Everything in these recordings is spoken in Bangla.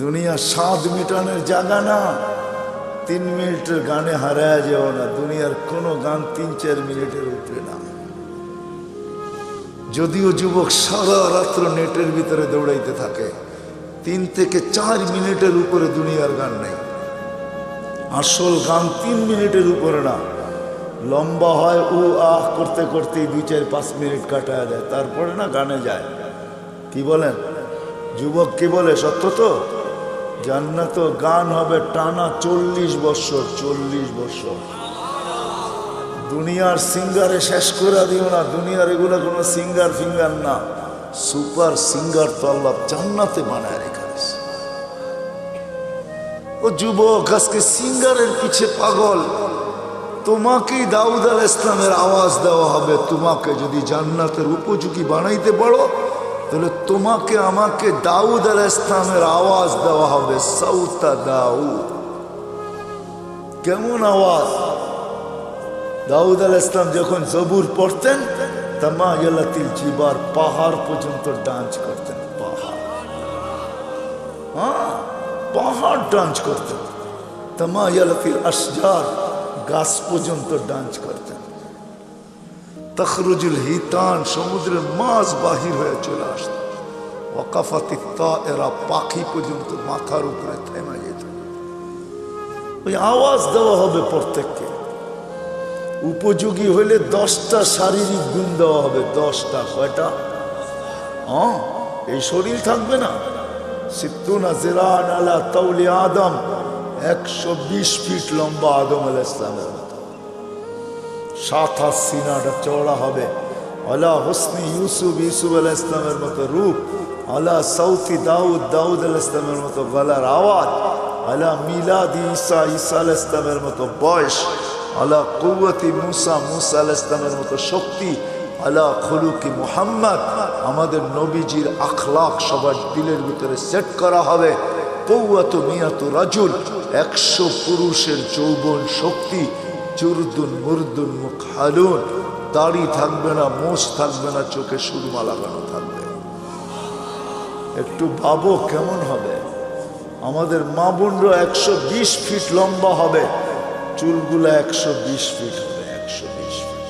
দুনিয়া স্বাদ মিটানোর জায়গা না। 3 মিনিটের গানে হারায় যাও না। দুনিয়ার কোনো গান 3-4 মিনিটের উপরে না। যদিও যুবক সারা রাত্র নেটের ভিতরে দৌড়াইতে থাকে, 3 থেকে 4 মিনিটের উপরে দুনিয়ার গান নেই। আসল গান 3 মিনিটের উপরে না। লম্বা হয় ও আহ করতে করতেই 2-4-5 মিনিট কাটায় দেয়, তারপরে না গানে যায়। কি বলেন যুবক, কি বলে? সত্য তো। জান্নাত গান হবে টানা 40 বছর। 40 বছর। দুনিয়ার সিঙ্গারে শেষ করে দিও না। দুনিয়ার এগুলো কোনো সিঙ্গার ফিঙ্গার না, সুপার সিঙ্গার তো আল্লাহ জান্নাতে বানায় রেখেছে। ও যুবক, আজকে সিঙ্গারের পিছে পাগল। তোমাকেই দাউদ আলাইহিস সালামের আওয়াজ দেওয়া হবে। তোমাকে যদি জান্নাতের উপযোগী বানাইতে পারো, তাহলে তোমাকে আমাকে দাউদ আলাইহিস সালামের আওয়াজ দেওয়া হবে। সাউতা দাউদ। কেমন আওয়াজ? দাউদ আলাইহিস সালাম যখন জবুর পড়তেন, তামায়ালাতিল জিবার, পাহাড় পর্যন্ত ডান্স করতেন। পাহাড়, হ্যাঁ, পাহাড় ডান্স করতেন। তামায়ালাতিল আশজার, গাছ পর্যন্ত ডান্স করতেন। তখরুজুল হিতান, সমুদ্রের মাছ বাহির হয়ে চলে আসত। ওয়াকাফাতিত তায়েরা, পাখি পর্যন্ত মাথার উপরে থেমে যেত। ওই আওয়াজ দেওয়া হবে প্রত্যেককে। উপযোগী হইলে 10টা শারীরিক গুণ দেওয়া হবে। 10টা। কয়টা? হ্যাঁ, এই শরীর থাকবে না। সিত্তুনা জিরান আলা তাওলি আদম, 120 ফিট লম্বা আদম আলাইহিস সালামের মতো। 7 হাত সিনাটা চওড়া হবে। আলা হুসনি ইউসুফ, ইউসুফ আলাইহিস সালামের মতো রূপ। আলা সাউতি দাউদ, দাউদ আলাইহিস সালামের মতো গলার আওয়াজ। আলা মিলাদি ঈসা, ঈসা আলাইহিস সালামের মতো বয়স। আলা কুওয়াতি মুসা, মুসা আলাইহিস সালামের মতো শক্তি। আলা খুলুকি মুহাম্মদ, আমাদের নবীজির আখলাক সবার দিলের ভিতরে সেট করা হবে। কুওয়াতু মিয়াতু রাজুল, 100 পুরুষের যৌবন শক্তি। জুরদুন মুরদুন মুকহালুন, দাড়ি থাকবে না, মোষ থাকবে না, চোখে সুরমা লাগানো থাকবে। একটু ভাবো কেমন হবে। আমাদের মা বোনরা 120 ফিট লম্বা হবে, চুলগুলা 120 ফিট হবে। 120 ফিট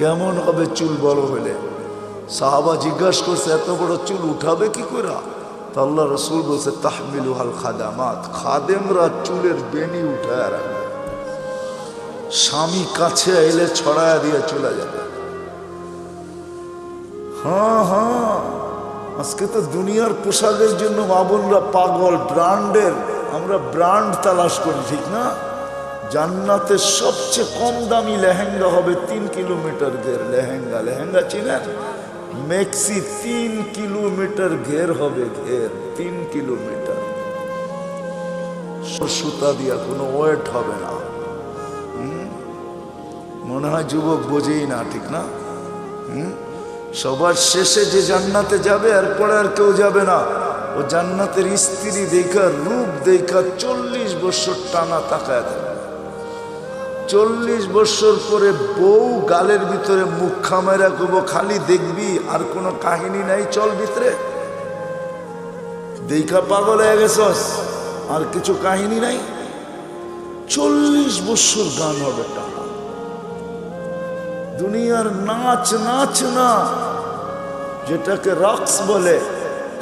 কেমন হবে চুল বড় হলে? সাহাবা জিজ্ঞাসা করছে, এত বড় চুল উঠাবে কি করে? তো আল্লাহ রসুল বলছে, তাহমিলুহাল খাদামাত, খাদেমরা চুলের বেনি উঠায় রাখবে। স্বামী কাছে এলে ছড়ায়া দিয়ে চলে যাবে। হ্যাঁ হ্যাঁ, আজকে তো দুনিয়ার পোশাকের জন্য মা বোনরা পাগল। ব্র্যান্ডের, আমরা ব্র্যান্ড তালাশ করি, ঠিক না? জান্নাতের সবচেয়ে কম দামি লেহেঙ্গা হবে 3 কিলোমিটার ঘের। লেহেঙ্গা, লেহেঙ্গা চিনেন? মেক্সি 3 কিলোমিটার ঘের হবে। ঘের 3 কিলোমিটার। সুতা দিয়া কোনো ওয়েট হবে না। মনে হয় যুবক বোঝেই না, ঠিক না? সবার শেষে যে জান্নাতে যাবে, এরপরে আর কেউ যাবে না। ও জান্নাতের স্ত্রী দেখা, রূপ দেখা 40 বছর টানা তাকায় থাকবে। 40 বছর পরে বউ গালের ভিতরে মুখ খামাইরা কব, খালি দেখবি, আর কোনো কাহিনী নাই, চল ভিতরে। দেখা পাগল হয়ে গেছস, আর কিছু কাহিনী নাই। 40 বছর গান হবে টানা। দুনিয়ার নাচ, নাচ না, যেটাকে রক্স বলে,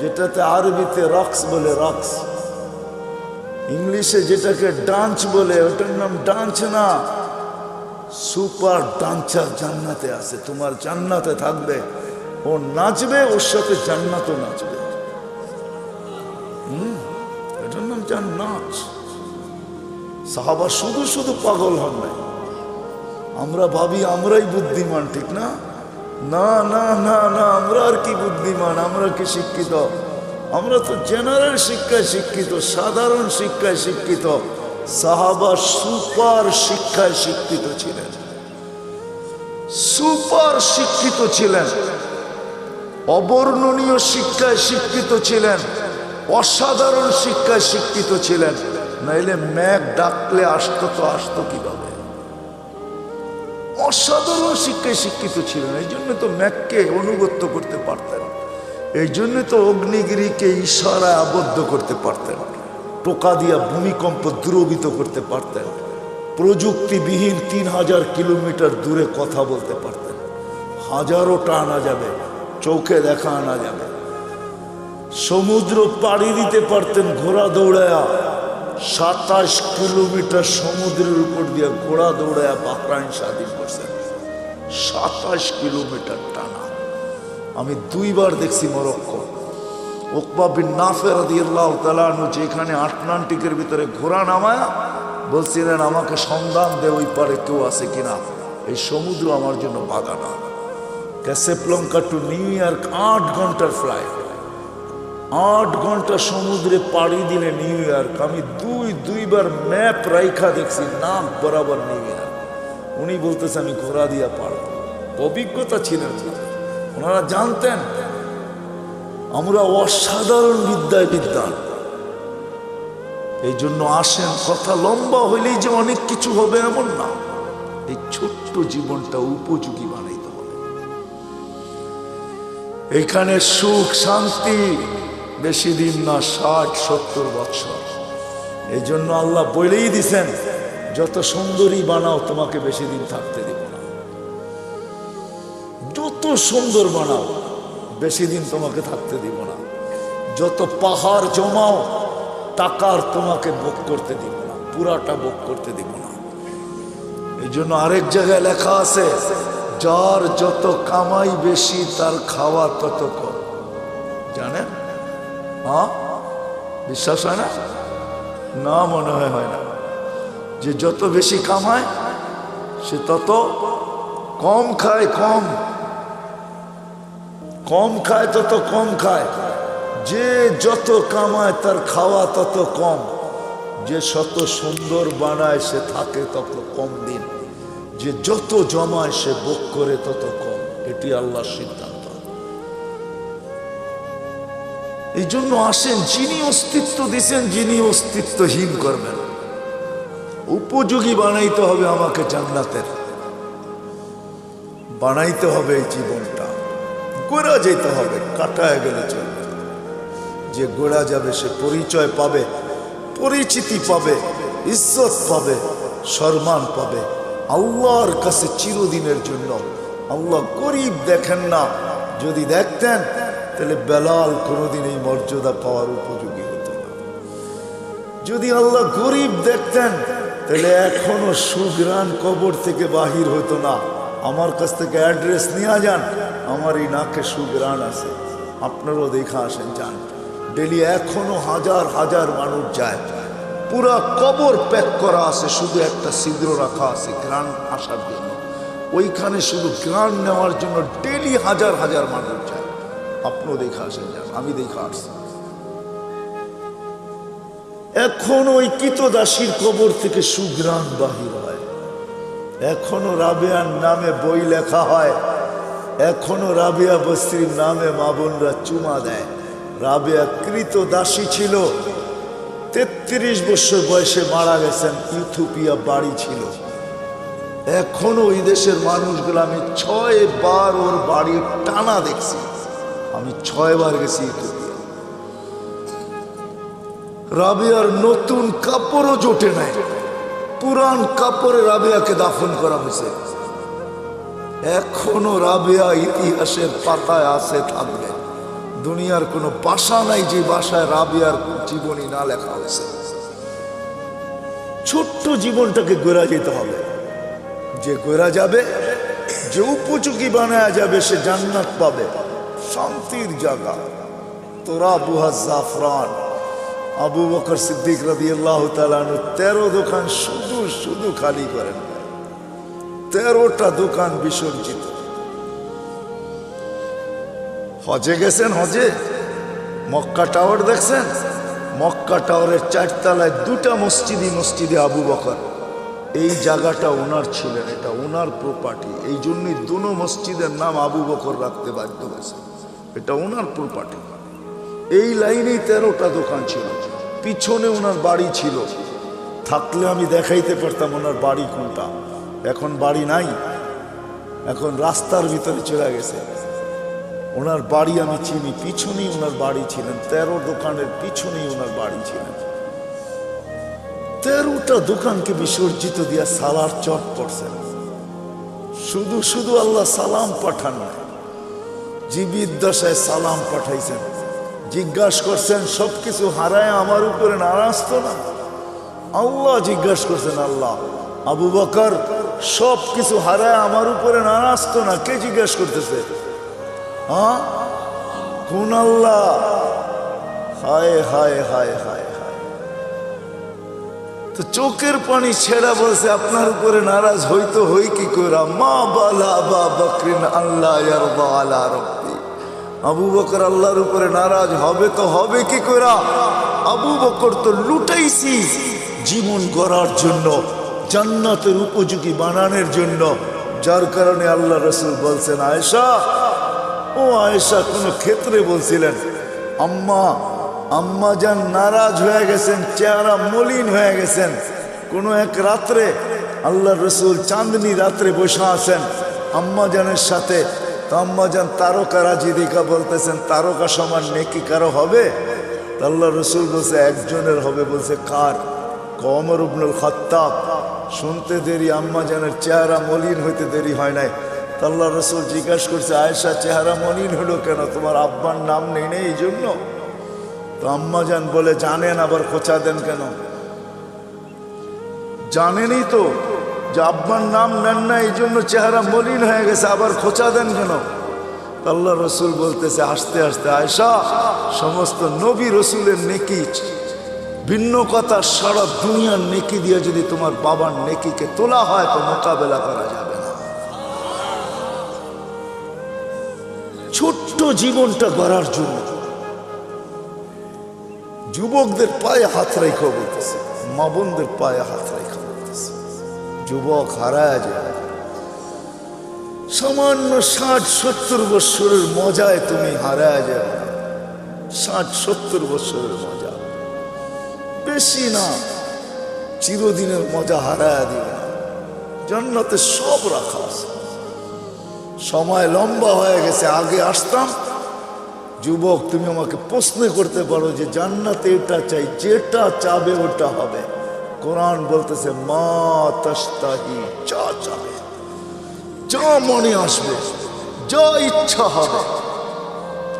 যেটাতে আরবিতে রক্স বলে, রক্স। ইংলিশে যেটাকে ডান্স বলে, ওটার নাম ডান্স না। সুপার ডান্সার জান্নাতে আছে। তোমার জান্নাতে থাকবে, ও নাচবে, ওর সাথে জান্নাতও নাচবে। এটার নাম জান্নাত। সাহাবা শুধু শুধু পাগল হন নাই। আমরা ভাবি আমরাই বুদ্ধিমান, ঠিক না? না না না না, আমরা আর কি বুদ্ধিমান, আমরা কি শিক্ষিত? আমরা তো জেনারেল শিক্ষায় শিক্ষিত, সাধারণ শিক্ষায় শিক্ষিত। সাহাবা সুপার শিক্ষায় শিক্ষিত ছিলেন। সুপার শিক্ষিত ছিলেন, অবর্ণনীয় শিক্ষায় শিক্ষিত ছিলেন, অসাধারণ শিক্ষায় শিক্ষিত ছিলেন। নাইলে ম্যাক ডাকলে আসতো তো আসতো কিভাবে? অসাধারণ শিক্ষায় শিক্ষিত ছিলেন, এই জন্য তো ম্যাককে অনুগত্য করতে পারতেন। এই জন্য তো অগ্নিগিরিকে ইশারায় আবদ্ধ করতে পারতেন, টোকা দিয়া ভূমিকম্প দ্রবিত করতে পারতেন, প্রযুক্তিবিহীন 3000 কিলোমিটার দূরে কথা বলতে পারতেন, হাজারোটা আনা যাবে, চোখে দেখা আনা যাবে, সমুদ্র পাড়ি দিতে পারতেন ঘোড়া দৌড়ায়া, 27 কিলোমিটার সমুদ্রের উপর দিয়ে ঘোড়া দৌড়ায়া বাহরাইন স্বাধীন করছেন, 27 কিলোমিটার টানা। আমি 2 বার দেখছি মরক্কো। উকবা বিন নাফে রাদিয়াল্লাহু তাআলা আনহু যেখানে আটলান্টিকের ভিতরে ঘোড়া নামায়া বলছিলেন, আমাকে সন্ধান দে ওই পারে কেউ আছে কিনা, এই সমুদ্র আমার জন্য বাধা না। ক্যাসাব্লাঙ্কা টু নিউ ইয়র্ক 8 ঘন্টার ফ্লাইট, 8 ঘন্টা সমুদ্রে পাড়ি দিলে নিউ ইয়র্ক। আমি দুইবার ম্যাপ রাইখা দেখছি, নাক বরাবর নিউ ইয়র্ক। উনি বলতেছে আমি ঘোড়া দিয়া পারব, অভিজ্ঞতা ছিলেন, ওনারা জানতেন আমরা অসাধারণ বিদ্যায় বিদ্যান। এই জন্য আসেন, কথা লম্বা হইলেই যে অনেক কিছু হবে এমন না, এই ছোট্ট জীবনটা উপযোগী বানাইতে হবে। এখানে সুখ শান্তি বেশি দিন না, 60-70 বছর। এই জন্য আল্লাহ বলেই দিছেন, যত সুন্দরী বানাও তোমাকে বেশি দিন থাকতে দিব না, যত সুন্দর বানাও বেশি দিন তোমাকে থাকতে দিব না, যত পাহাড় জমাও টাকার তোমাকে ভোগ করতে দিব না, পুরাটা ভোগ করতে দিব না। এই জন্য আরেক জায়গায় লেখা আছে, যার যত কামাই বেশি তার খাওয়া তত কম। জানেন? হ্যাঁ, বিশ্বাস হয় না? না, মনে হয় না। যে যত বেশি কামায় সে তত কম খায়, কম খায় তত কম খায়। যে যত কামায় তার খাওয়া তত কম। যে শত সুন্দর বানায় সে থাকে তত কম দিন। যে যত জমায় সে ভোগ করে তত কম। এটি আল্লাহর সিদ্ধান্ত। এই জন্য আসেন, যিনি অস্তিত্ব দিছেন, যিনি অস্তিত্বহীন করবেন, উপযোগী বানাইতে হবে আমাকে জান্নাতের, বানাইতে হবে এই জীবনটা। গোড়া যেতে হবে, কাটায় গেলে চলবে। যে গোড়া যাবে সে পরিচয় পাবে, পরিচিতি পাবে, ইজ্জত পাবে, সম্মান পাবে আল্লাহর কাছে চিরদিনের জন্য। আল্লাহ গরিব দেখেন না, যদি দেখতেন তাহলে বেলাল কোনোদিন এই মর্যাদা পাওয়ার উপযোগী হতো না। যদি আল্লাহ গরিব দেখতেন তাহলে এখনো সুগ্রাণ কবর থেকে বাহির হতো না। আমার কাছ থেকে অ্যাড্রেস নিয়ে যান, আমার এই নাকে সুগ্রাণ আছে, আপনারাও দেখা আসেন, যান। ডেলি এখনো হাজার হাজার মানুষ যায়, পুরা কবর প্যাক করা আছে, শুধু একটা ছিদ্র রাখা আছে গ্রাণ আসার জন্য। ওইখানে শুধু গ্রাণ নেওয়ার জন্য ডেলি হাজার হাজার মানুষ যায়। আপনিও দেখা আসেন, যান, আমি দেখা আসছি। এখন ওই কিতদাসীর কবর থেকে সুগ্রাণ বাহির হয়। এখনো রাবেয়ার নামে বই লেখা হয়, এখনো রাবেয়া বস্তির নামে মা বোনরা চুমা দেয়। রাবেয়া কৃতদাসী ছিল, 33 বছর বয়সে মারা গেছেন, ইথিওপিয়া বাড়ি ছিল। এখনো ওই দেশের মানুষগুলো, আমি 6 বার ওর বাড়ি টানা দেখছি, আমি 6 বার গেছি ইথিওপিয়া। রাবেয়ার নতুন কাপড়ও জোটে নাই, পুরান কাপড়ে রাবেয়াকে দাফন করা হয়েছে। এখনো রাবেয়া ইতিহাসের পাতায় আছে, থাকবে। দুনিয়ার কোনো ভাষা নাই যে ভাষায় রাবেয়ার জীবনী না লেখা হয়েছে। ছোট্ট জীবনটাকে গড়া যেতে হবে। যে গড়া যাবে, যে উপযোগী বানায়া যাবে, সে জান্নাত পাবে, শান্তির জায়গা। তোরা বুহা জাফরান, আবু বকর সিদ্দিক রাদিয়াল্লাহু তাআলা আনহু 13 দোকান শুধু খালি করেন, 13টা দোকান বিসর্জিত। হজে গেছেন, হজে মক্কা টাওয়ার দেখছেন? মক্কা টাওয়ারের 4 তলায় 2টা মসজিদে আবু বকর। এই জায়গাটা ওনার ছিলেন, এটা ওনার প্রপার্টি। এই জন্যই দুনো মসজিদের নাম আবু বকর রাখতে বাধ্য হয়েছে, এটা ওনার প্রপার্টি। এই লাইনেই 13টা দোকান ছিল। পিছনে ওনার বাড়ি ছিল, থাকলে আমি দেখাইতে পারতাম ওনার বাড়ি কোনটা। এখন বাড়ি নাই, এখন রাস্তার ভিতরে চলে গেছে। ওনার বাড়ি আমি চিনি, পিছনেই ওনার বাড়ি ছিলেন, 13 দোকানের পিছনেই ওনার বাড়ি ছিলেন। 13টা দোকানকে বিসর্জিত দিয়া সালার চট পড়ছেন। শুধু শুধু আল্লাহ সালাম পাঠান না, জীবিত দশায় সালাম পাঠাইছেন। জিজ্ঞাসা করছেন সবকিছু হারায় আমার উপরে নারাজ তো না? আল্লাহ জিজ্ঞাসা করছেন, আল্লাহ আবু বকর সবকিছু হারায় আমার উপরে নারাজ তো না? কে জিজ্ঞাসা করতেছে? হ্যাঁ, কোন আল্লাহ? হায় হায় হায় হায় হায়। তো চোখের পানি ছেড়া বলছে আপনার উপরে নারাজ হইতো হই কি কইরা? মা বালা আবা বকরিন আল্লাহ ইয়ারদা আলা রাব্বি। আবু বকর আল্লাহর উপরে নারাজ হবে তো হবে কি কইরা? আবু বকর তো লুটাইছি জীবন গড়ার জন্য, জান্নাতের উপযোগী বানানোর জন্য, যার কারণে আল্লাহ রাসূল বলছেন, আয়েশা ও আয়েশা, কোন ক্ষেত্রে বলছিলেন আম্মা যান নারাজ হয়ে গেছেন, চেহারা মলিন হয়ে গেছেন। কোন এক রাত্রে আল্লাহ রসুল চাঁদনি রাত্রে বসে আছেন আম্মা জানের সাথে। তো আম্মা যান তারকা রাজি দেখা বলতেছেন, তারকা সমান নেকি কারো হবে? আল্লাহ রসুল বলছে একজনের হবে। বলছে কার? ওমর ইবনুল খাত্তাব। শুনতে দেরি, আম্মা জানের চেহারা মলিন হইতে দেরি হয় নাই। আল্লাহ রসুল জিজ্ঞাসা করছে, আয়েশা চেহারা মলিন হলো কেন? তোমার আব্বার নাম নেই নেই এই জন্য? তো আম্মা জান বলে, জানেন আবার খোঁচা দেন কেন? জানেনই তো যে আব্বার নাম নেন না, এই জন্য চেহারা মলিন হয়ে গেছে, আবার খোঁচা দেন কেন? আল্লাহ রসুল বলতেছে আস্তে আস্তে, আয়েশা সমস্ত নবী রসুলের নেকি ভিন্ন কথা, সারা দুনিয়ার নেকি দিয়ে যদি তোমার বাবার নেকিকে তোলা হয় তো মোকাবেলা করা যাবে না। ছোট্ট জীবনটা গড়ার জন্য যুবকদের পায়ে হাত রেখে বলতেছে, মা বোনদের পায়ে হাত রেখে বলতেছে, যুবক হারায় যায়। সামান্য 60-70 বছরের মজায় তুমি হারায় যাবে। 60-70 বছরের মজা বেশি না, চিরদিনের মজা হারায় দিবে না। জান্নাতে সব রাখা আছে। সময় লম্বা হয়ে গেছে, আগে আসতাম। যুবক তুমি আমাকে প্রশ্ন করতে পারো যে জান্নাতে এটা চাই, যেটা চাবে ওটা হবে। কোরআন বলতেছে মা তাশতাহি, যা চাবে, যা মনে আসবে, যা ইচ্ছা হবে।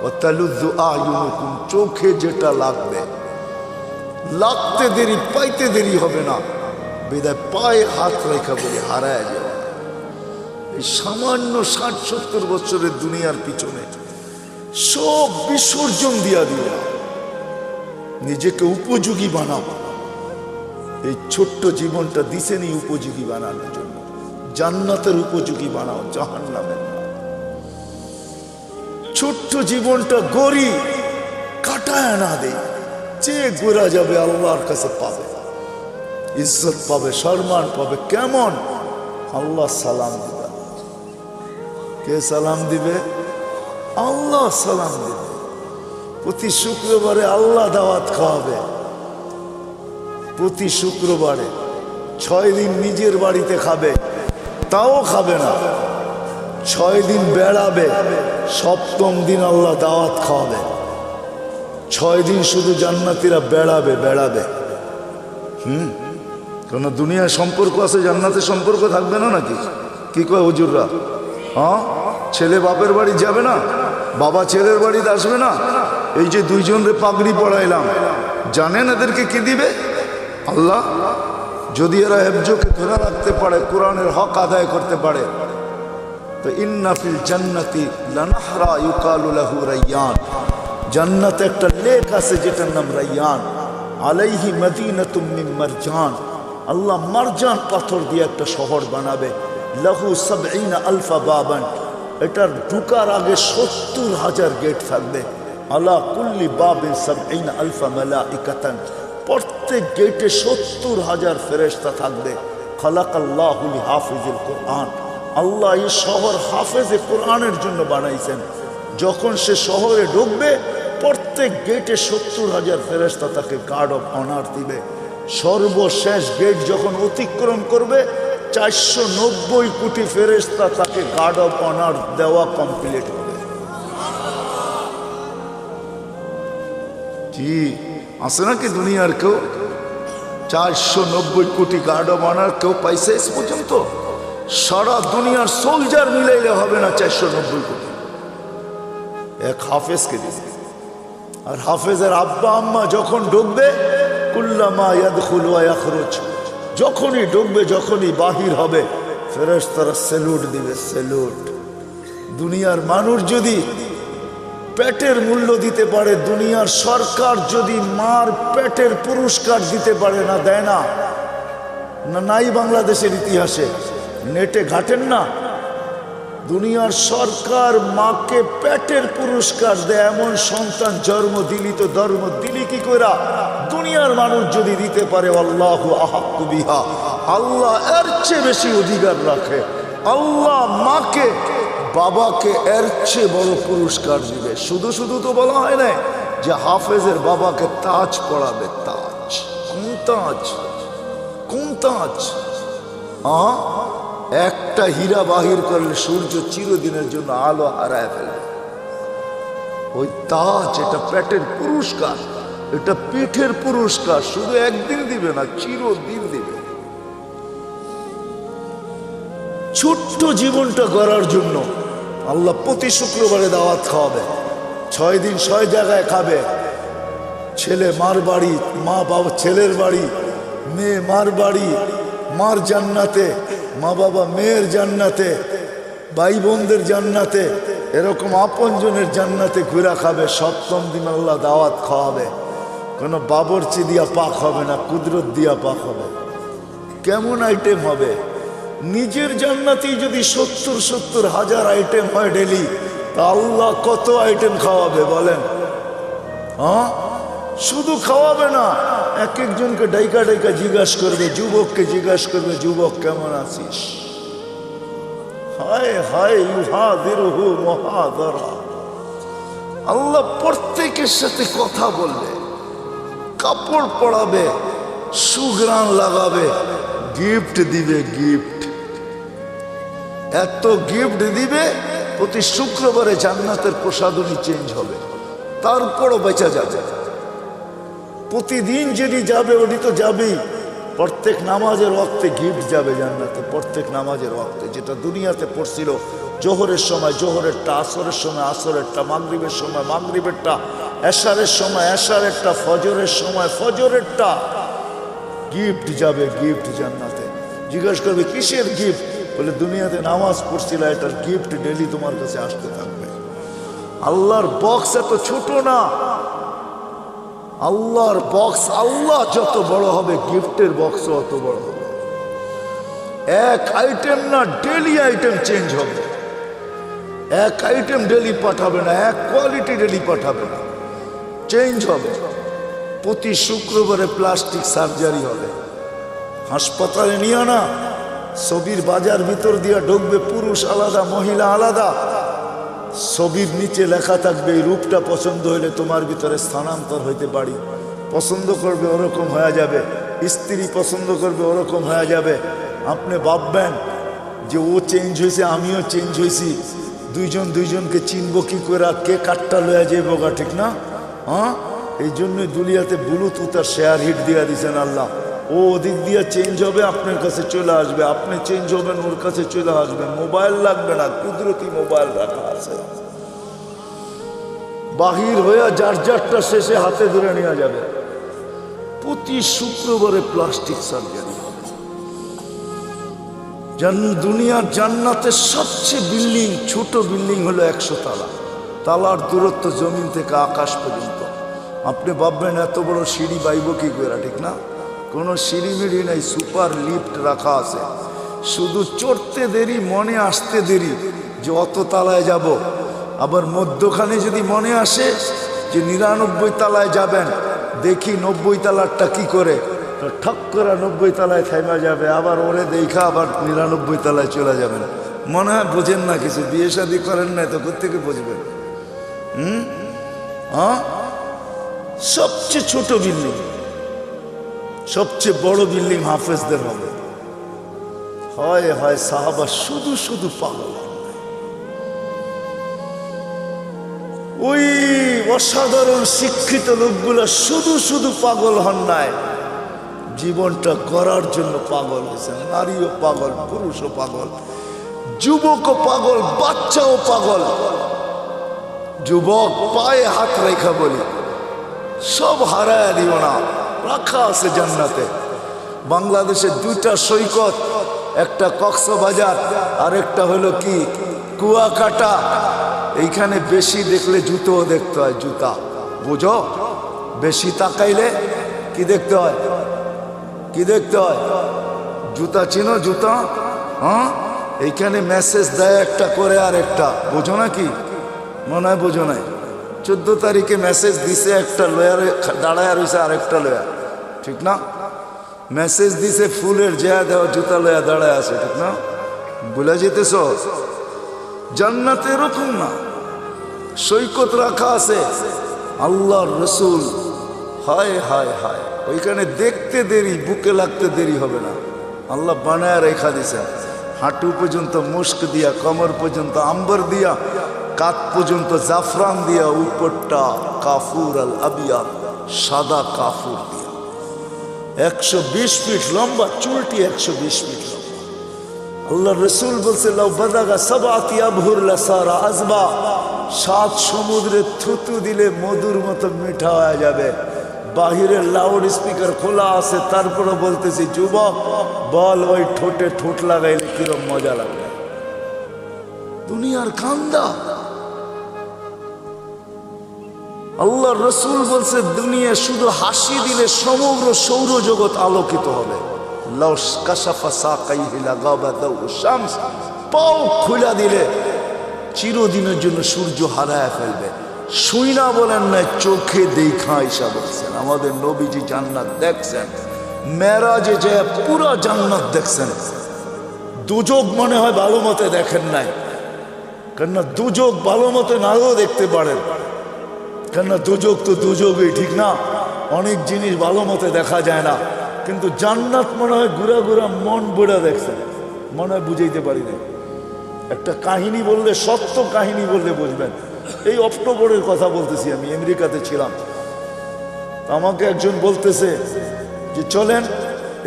ওয়াতালুযু আ'য়ুনুকুম, চোখে যেটা লাগবে, লাগতে দেরি পাইতে দেরি হবে না। বিদায় পায়ে হাত রেখা বলে হারায় যাবে। এই সামান্য 60-70 বছরের দুনিয়ার পিছনে সব বিসর্জন দিয়া দিবে, নিজেকে উপযোগী বানাবো। এই ছোট্ট জীবনটা দিছেনি উপযোগী বানানোর জন্য। জান্নাতের উপযোগী বানাও, জাহান্নামের না। ছোট্ট জীবনটা গড়ি, কাটায় না দেই, যে গোরা যাবে আল্লাহর কাছে পাবে, ইজ্জত পাবে, সম্মান পাবে। কেমন? আল্লাহ সালাম দিবে। কে সালাম দিবে? আল্লাহ সালাম দিবে। প্রতি শুক্রবারে আল্লাহ দাওয়াত খাওয়াবে। প্রতি শুক্রবারে 6 দিন নিজের বাড়িতে খাবে, তাও খাবে না। 6 দিন বেড়াবে, 7ম দিন আল্লাহ দাওয়াত খাওয়াবে। 6 দিন শুধু জান্নাতীরা বেড়াবে। কেন দুনিয়ায় সম্পর্ক আছে, জান্নাতের সম্পর্ক থাকবে না নাকি? কি কয় হুজুররা? হ্যাঁ, ছেলে বাপের বাড়ি যাবে না, বাবা ছেলের বাড়িতে আসবে না। এই যে 2 জনরে পাগড়ি পড়াইলাম, জানেন এদেরকে কি দিবে? আল্লাহ। যদি এরা হেফজকে ধরে রাখতে পারে, কোরআনের হক আদায় করতে পারে, তো ইন্না ফিল জান্নাতি লানাহরা ইউকালু লাহু রায়্যান, জান্নাতে একটা লেক আছে যেটার নাম রায়্যান। আলাইহি মদিনাতুম মিন মারজান, আল্লাহ মারজান পাথর দিয়ে একটা শহর বানাবে। লাহু 70 আলফা বাবান, এটার ঢুকার আগে 70,000 গেট থাকবে। আলা কুল্লি বাবিন 70 আলফা মালাইকাতান, প্রত্যেক গেটে 70,000 ফেরেশতা থাকবে। খালাকাল্লাহু লিহাফিজিল কোরআন, আল্লাহ এই শহর হাফেজে কোরআনের জন্য বানাইছেন। যখন সে শহরে ঢুকবে, প্রত্যেক গেটে 70,000 ফেরেশতা তাকে গার্ড অফ অনার দিবে। সর্বশেষ গেট যখন অতিক্রম করবে, 490 কোটি ফেরেশতা তাকে গার্ড অফ অনার দেওয়া কমপ্লিট হবে। কি আছে নাকি দুনিয়ার কেউ 490 কোটি গার্ডও বানার কেউ পাইছে এস পর্যন্ত? সারা দুনিয়ার সোলজার মিলাইলে হবে না 490 কোটি। এক হাফেজকে দিবে। আর হাফেজের আব্বা আম্মা যখন ঢুকবে, কুল্লামা ইয়াদখুলু ওয়া ইয়াখরুজ, যখনই ঢুকবে যখনই বাহির হবে ফেরেশতারা স্যালুট দিবে, স্যালুট। দুনিয়ার মানুষ যদি পেটের মূল্য দিতে পারে, দুনিয়ার সরকার যদি মার পেটের পুরস্কার দিতে পারে, না দেয় না? নাই বাংলাদেশের ইতিহাসে নেটে ঘাটেন না? দুনিয়ার সরকার মাকে পেটের পুরস্কার দেয়, এমন সন্তান জন্ম দিলি তো ধর্ম দিলি কি কইরা? দুনিয়ার মানুষ যদি দিতে পারে, আল্লাহু আহাক্কু বিহা, আল্লাহ এর চেয়ে বেশি অধিকার রাখে। আল্লাহ মাকে বাবাকে এর চেয়ে বড় পুরস্কার দিবে। শুধু শুধু তো বলা হয় না যে হাফেজের বাবাকে তাজ পড়াবে। তাজ? কোন তাজ? কোন তাজ? একটা হীরা বাহির করলে সূর্য চিরদিনের জন্য আলো হারায় ফেলবে। ওই তাজ, এটা পেটের পুরস্কার, এটা পিঠের পুরস্কার। শুধু একদিন দিবে না, চিরদিন দিবে। ছোট্ট জীবনটা গড়ার জন্য আল্লাহ প্রতি শুক্রবারে দাওয়াত খাওয়াবে। 6 দিন 6 জায়গায় খাবে। ছেলে মার বাড়ি, মা বাবা ছেলের বাড়ি, মেয়ে মার বাড়ি, মার জান্নাতে, মা বাবা মেয়ের জান্নাতে, ভাই বোনদের জান্নাতে, এরকম আপনজনের জান্নাতে ঘুরা খাবে। 7ম দিন আল্লাহ দাওয়াত খাওয়াবে। কোনো বাবরচি দিয়া পাক হবে না, কুদরত দিয়া পাক হবে। কেমন আইটেম হবে? নিজের জান্নাতেই যদি 70 হাজার আইটেম হয় ডেলি, তা আল্লাহ কত আইটেম খাওয়াবে বলেন? শুধু খাওয়াবে না, এক একজনকে ডাইকা ডাইকা জিজ্ঞাসা করবে। যুবককে জিজ্ঞাসা করবে, যুবক কেমন আছিস? হায় হায় ইউহাদিরুহু মুহাদারা। আল্লাহ প্রত্যেকের সাথে কথা বলবে, কাপড় পরাবে, সুঘ্রাণ লাগাবে, গিফট দিবে। গিফট, এত গিফট দিবে, প্রতি শুক্রবারে জান্নাতের প্রসাদনী চেঞ্জ হবে। তারপরও বেঁচে যাবে। প্রতিদিন যেটি যাবে ওটি তো যাবেই। প্রত্যেক নামাজের ওয়াক্তে গিফট যাবে জান্নাতে। প্রত্যেক নামাজের ওয়াক্তে, যেটা দুনিয়াতে পড়ছিল জোহরের সময় জোহরেরটা, আসরের সময় আসরেরটা, মাগরিবের সময় মাগরিবেরটা, এশারের সময় এশারেরটা, ফজরের সময় ফজরেরটা, গিফট যাবে। গিফট জান্নাতে। জিজ্ঞাসা করবে কিসের গিফট? বলে দুনিয়াতে নামাজ পড়ছিল, এটার গিফট ডেলি তোমার কাছে আসতে থাকবে। আল্লাহর বক্স এত ছোট না। আল্লাহর বক্স, আল্লাহ যত বড় হবে গিফটের বক্সও অত বড় হবে। এক আইটেম না, ডেলি আইটেম চেঞ্জ হবে। এক আইটেম ডেলি পাঠাবে না, এক কোয়ালিটি ডেলি পাঠাবে না, চেঞ্জ হবে। প্রতি শুক্রবারে প্লাস্টিক সার্জারি হবে। হাসপাতালে নিয়ে না, ছবির বাজার ভিতর দিয়ে ঢুকবে, পুরুষ আলাদা মহিলা আলাদা। ছবির নিচে লেখা থাকবে, এই রূপটা পছন্দ হইলে তোমার ভিতরে স্থানান্তর হইতে পারি। পছন্দ করবে ওরকম হয়ে যাবে, স্ত্রী পছন্দ করবে ওরকম হয়ে যাবে। আপনি ভাববেন যে ও চেঞ্জ হয়েছে, আমিও চেঞ্জ হয়েছি, দুইজন দুইজনকে চিনব কি করে? কে কাঠটা লয়ে যাইব গা, ঠিক না? এই জন্যই দুনিয়াতে ব্লুটুথ আর শেয়ার হিট দিয়ে দিয়েছেন আল্লাহ। ও ওদিক দিয়ে চেঞ্জ হবে, আপনার কাছে চলে আসবে। আপনি চেঞ্জ হবেন, ওর কাছে চলে আসবে। মোবাইল লাগবে না, কুদরতি মোবাইল রাখা আছে। বাহির হয়ে যার যারটা শেষে হাতে ধরে নেওয়া যাবে। প্রতি শুক্রবারে প্লাস্টিক সার্জারি হবে। দুনিয়ার জান্নাতের সবচেয়ে বিল্ডিং, ছোট বিল্ডিং হলো 100 তালা। তালার দূরত্ব জমিন থেকে আকাশ পর্যন্ত। আপনি ভাববেন এত বড় সিঁড়ি বাইব কি করে, ঠিক না? কোনো সিঁড়ি মিড়ি নেই, সুপার লিফট রাখা আছে। শুধু চড়তে দেরি, মনে আসতে দেরি যে অত তালায় যাব। আবার মধ্যখানে যদি মনে আসে যে 99 তালায় যাবেন, দেখি 90 তালারটা কি করে, ঠক করে 90 তালায় থেমে যাবে। আবার ওরে দেখা আবার 99 তালায় চলে যাবেন। মনে হয় বোঝেন না কিছু, বিয়ে শাদী করেন না, তো কোথেকে বুঝবেন? সবচেয়ে ছোট বিল্ডিং, সবচেয়ে বড় বিল্ডিং হাফেজদের হবে। হয় হয় সাহাবা শুধু শুধু পাগল। ওই অসাধারণ শিক্ষিত লোকগুলো শুধু শুধু পাগল হন নাই, জীবনটা গড়ার জন্য পাগল হয়েছে। নারীও পাগল, পুরুষও পাগল, যুবকও পাগল, বাচ্চাও পাগল। যুবক পায়ে হাত রেখা বলি, সব হারায় দিও না, রাখা আছে জান্নাতে। বাংলাদেশের দুইটা সৈকত, একটা কক্সবাজার আর একটা হলো কি কুয়াকাটা। এইখানে বেশি দেখলে জুতোও দেখতে হয়, জুতা বুঝো, বেশি তাকাইলে কি দেখতে হয়, কি দেখতে হয়, জুতা চিনো, জুতা। হ্যাঁ, এইখানে মেসেজ দেয় একটা করে আর একটা, বোঝো না কি? মনে হয় বোঝো নাই। 14 তারিখে মেসেজ দিছে, একটা লয়ারে দাঁড়ায় রয়েছে আর একটা লয়া, ঠিক না? মেসেজ দিছে ফুলের জেয়া দেওয়া, জুতা লয়া দাঁড়ায় আছে, ঠিক না? ভুলে যেতেছ? জান্নাতে এরকম না, সৈকত রাখা আছে। আল্লাহর রসুল, হায় হায় হায়, ওইখানে দেখতে দেরি, বুকে লাগতে দেরি হবে না। আল্লাহ বানায় রেখা দিছে, হাঁটু পর্যন্ত মুস্ক দিয়া, কমর পর্যন্ত আম্বর দিয়া, কাত পর্যন্ত জাফরান দিয়া, উপরটা কাফুর আল আবিয়া, সাদা কাফুর দিয়া। 120 ফিট লম্বা, চুলটি 120 ফিট লম্বা। আল্লাহ রসুল বলছে, লাউ বাদাগা সাবাতি আবহুর লাসারা আজবা, 7 সমুদ্রে থুতু দিলে মধুর মতো মিঠা হয়ে যাবে। বাহিরের লাউড স্পিকার খোলা আছে, তারপরে বলতেছি, যুবক বল, ওই ঠোঁটে ঠোঁট লাগাইলে কিরম মজা লাগবে। দুনিয়ার কান্দা। আল্লাহ রসুল বলছে, দুনিয়া শুধু হাসি দিলে সমগ্র সৌরজগৎ আলোকিত হবে। পাও খুলা দিলে চিরদিনের জন্য সূর্য হারায় ফেলবে। শুই না বলেন না, চোখে দেখা ঈশা বলছেন। আমাদের নবীজি জান্নাত দেখছেন, মেরাজে যে পুরো জান্নাত দেখছেন। দুযোগ মনে হয় ভালো মতে দেখেন নাই, কেননা দুযোগ ভালো মতে নাও দেখতে পারেন, কেননা দুযোগ তো দুযোগই, ঠিক না? অনেক জিনিস ভালো মতে দেখা যায় না, কিন্তু জান্নাত মনে হয় ঘুরা ঘুরা মন বুড়া দেখছেন, মনে হয় বুঝাইতে পারি না। একটা কাহিনী বললে, সত্য কাহিনী বললে বুঝবেন। এই অক্টোবরের কথা বলতেছি, আমি আমেরিকাতে ছিলাম। আমাকে একজন বলতেছে যে চলেন,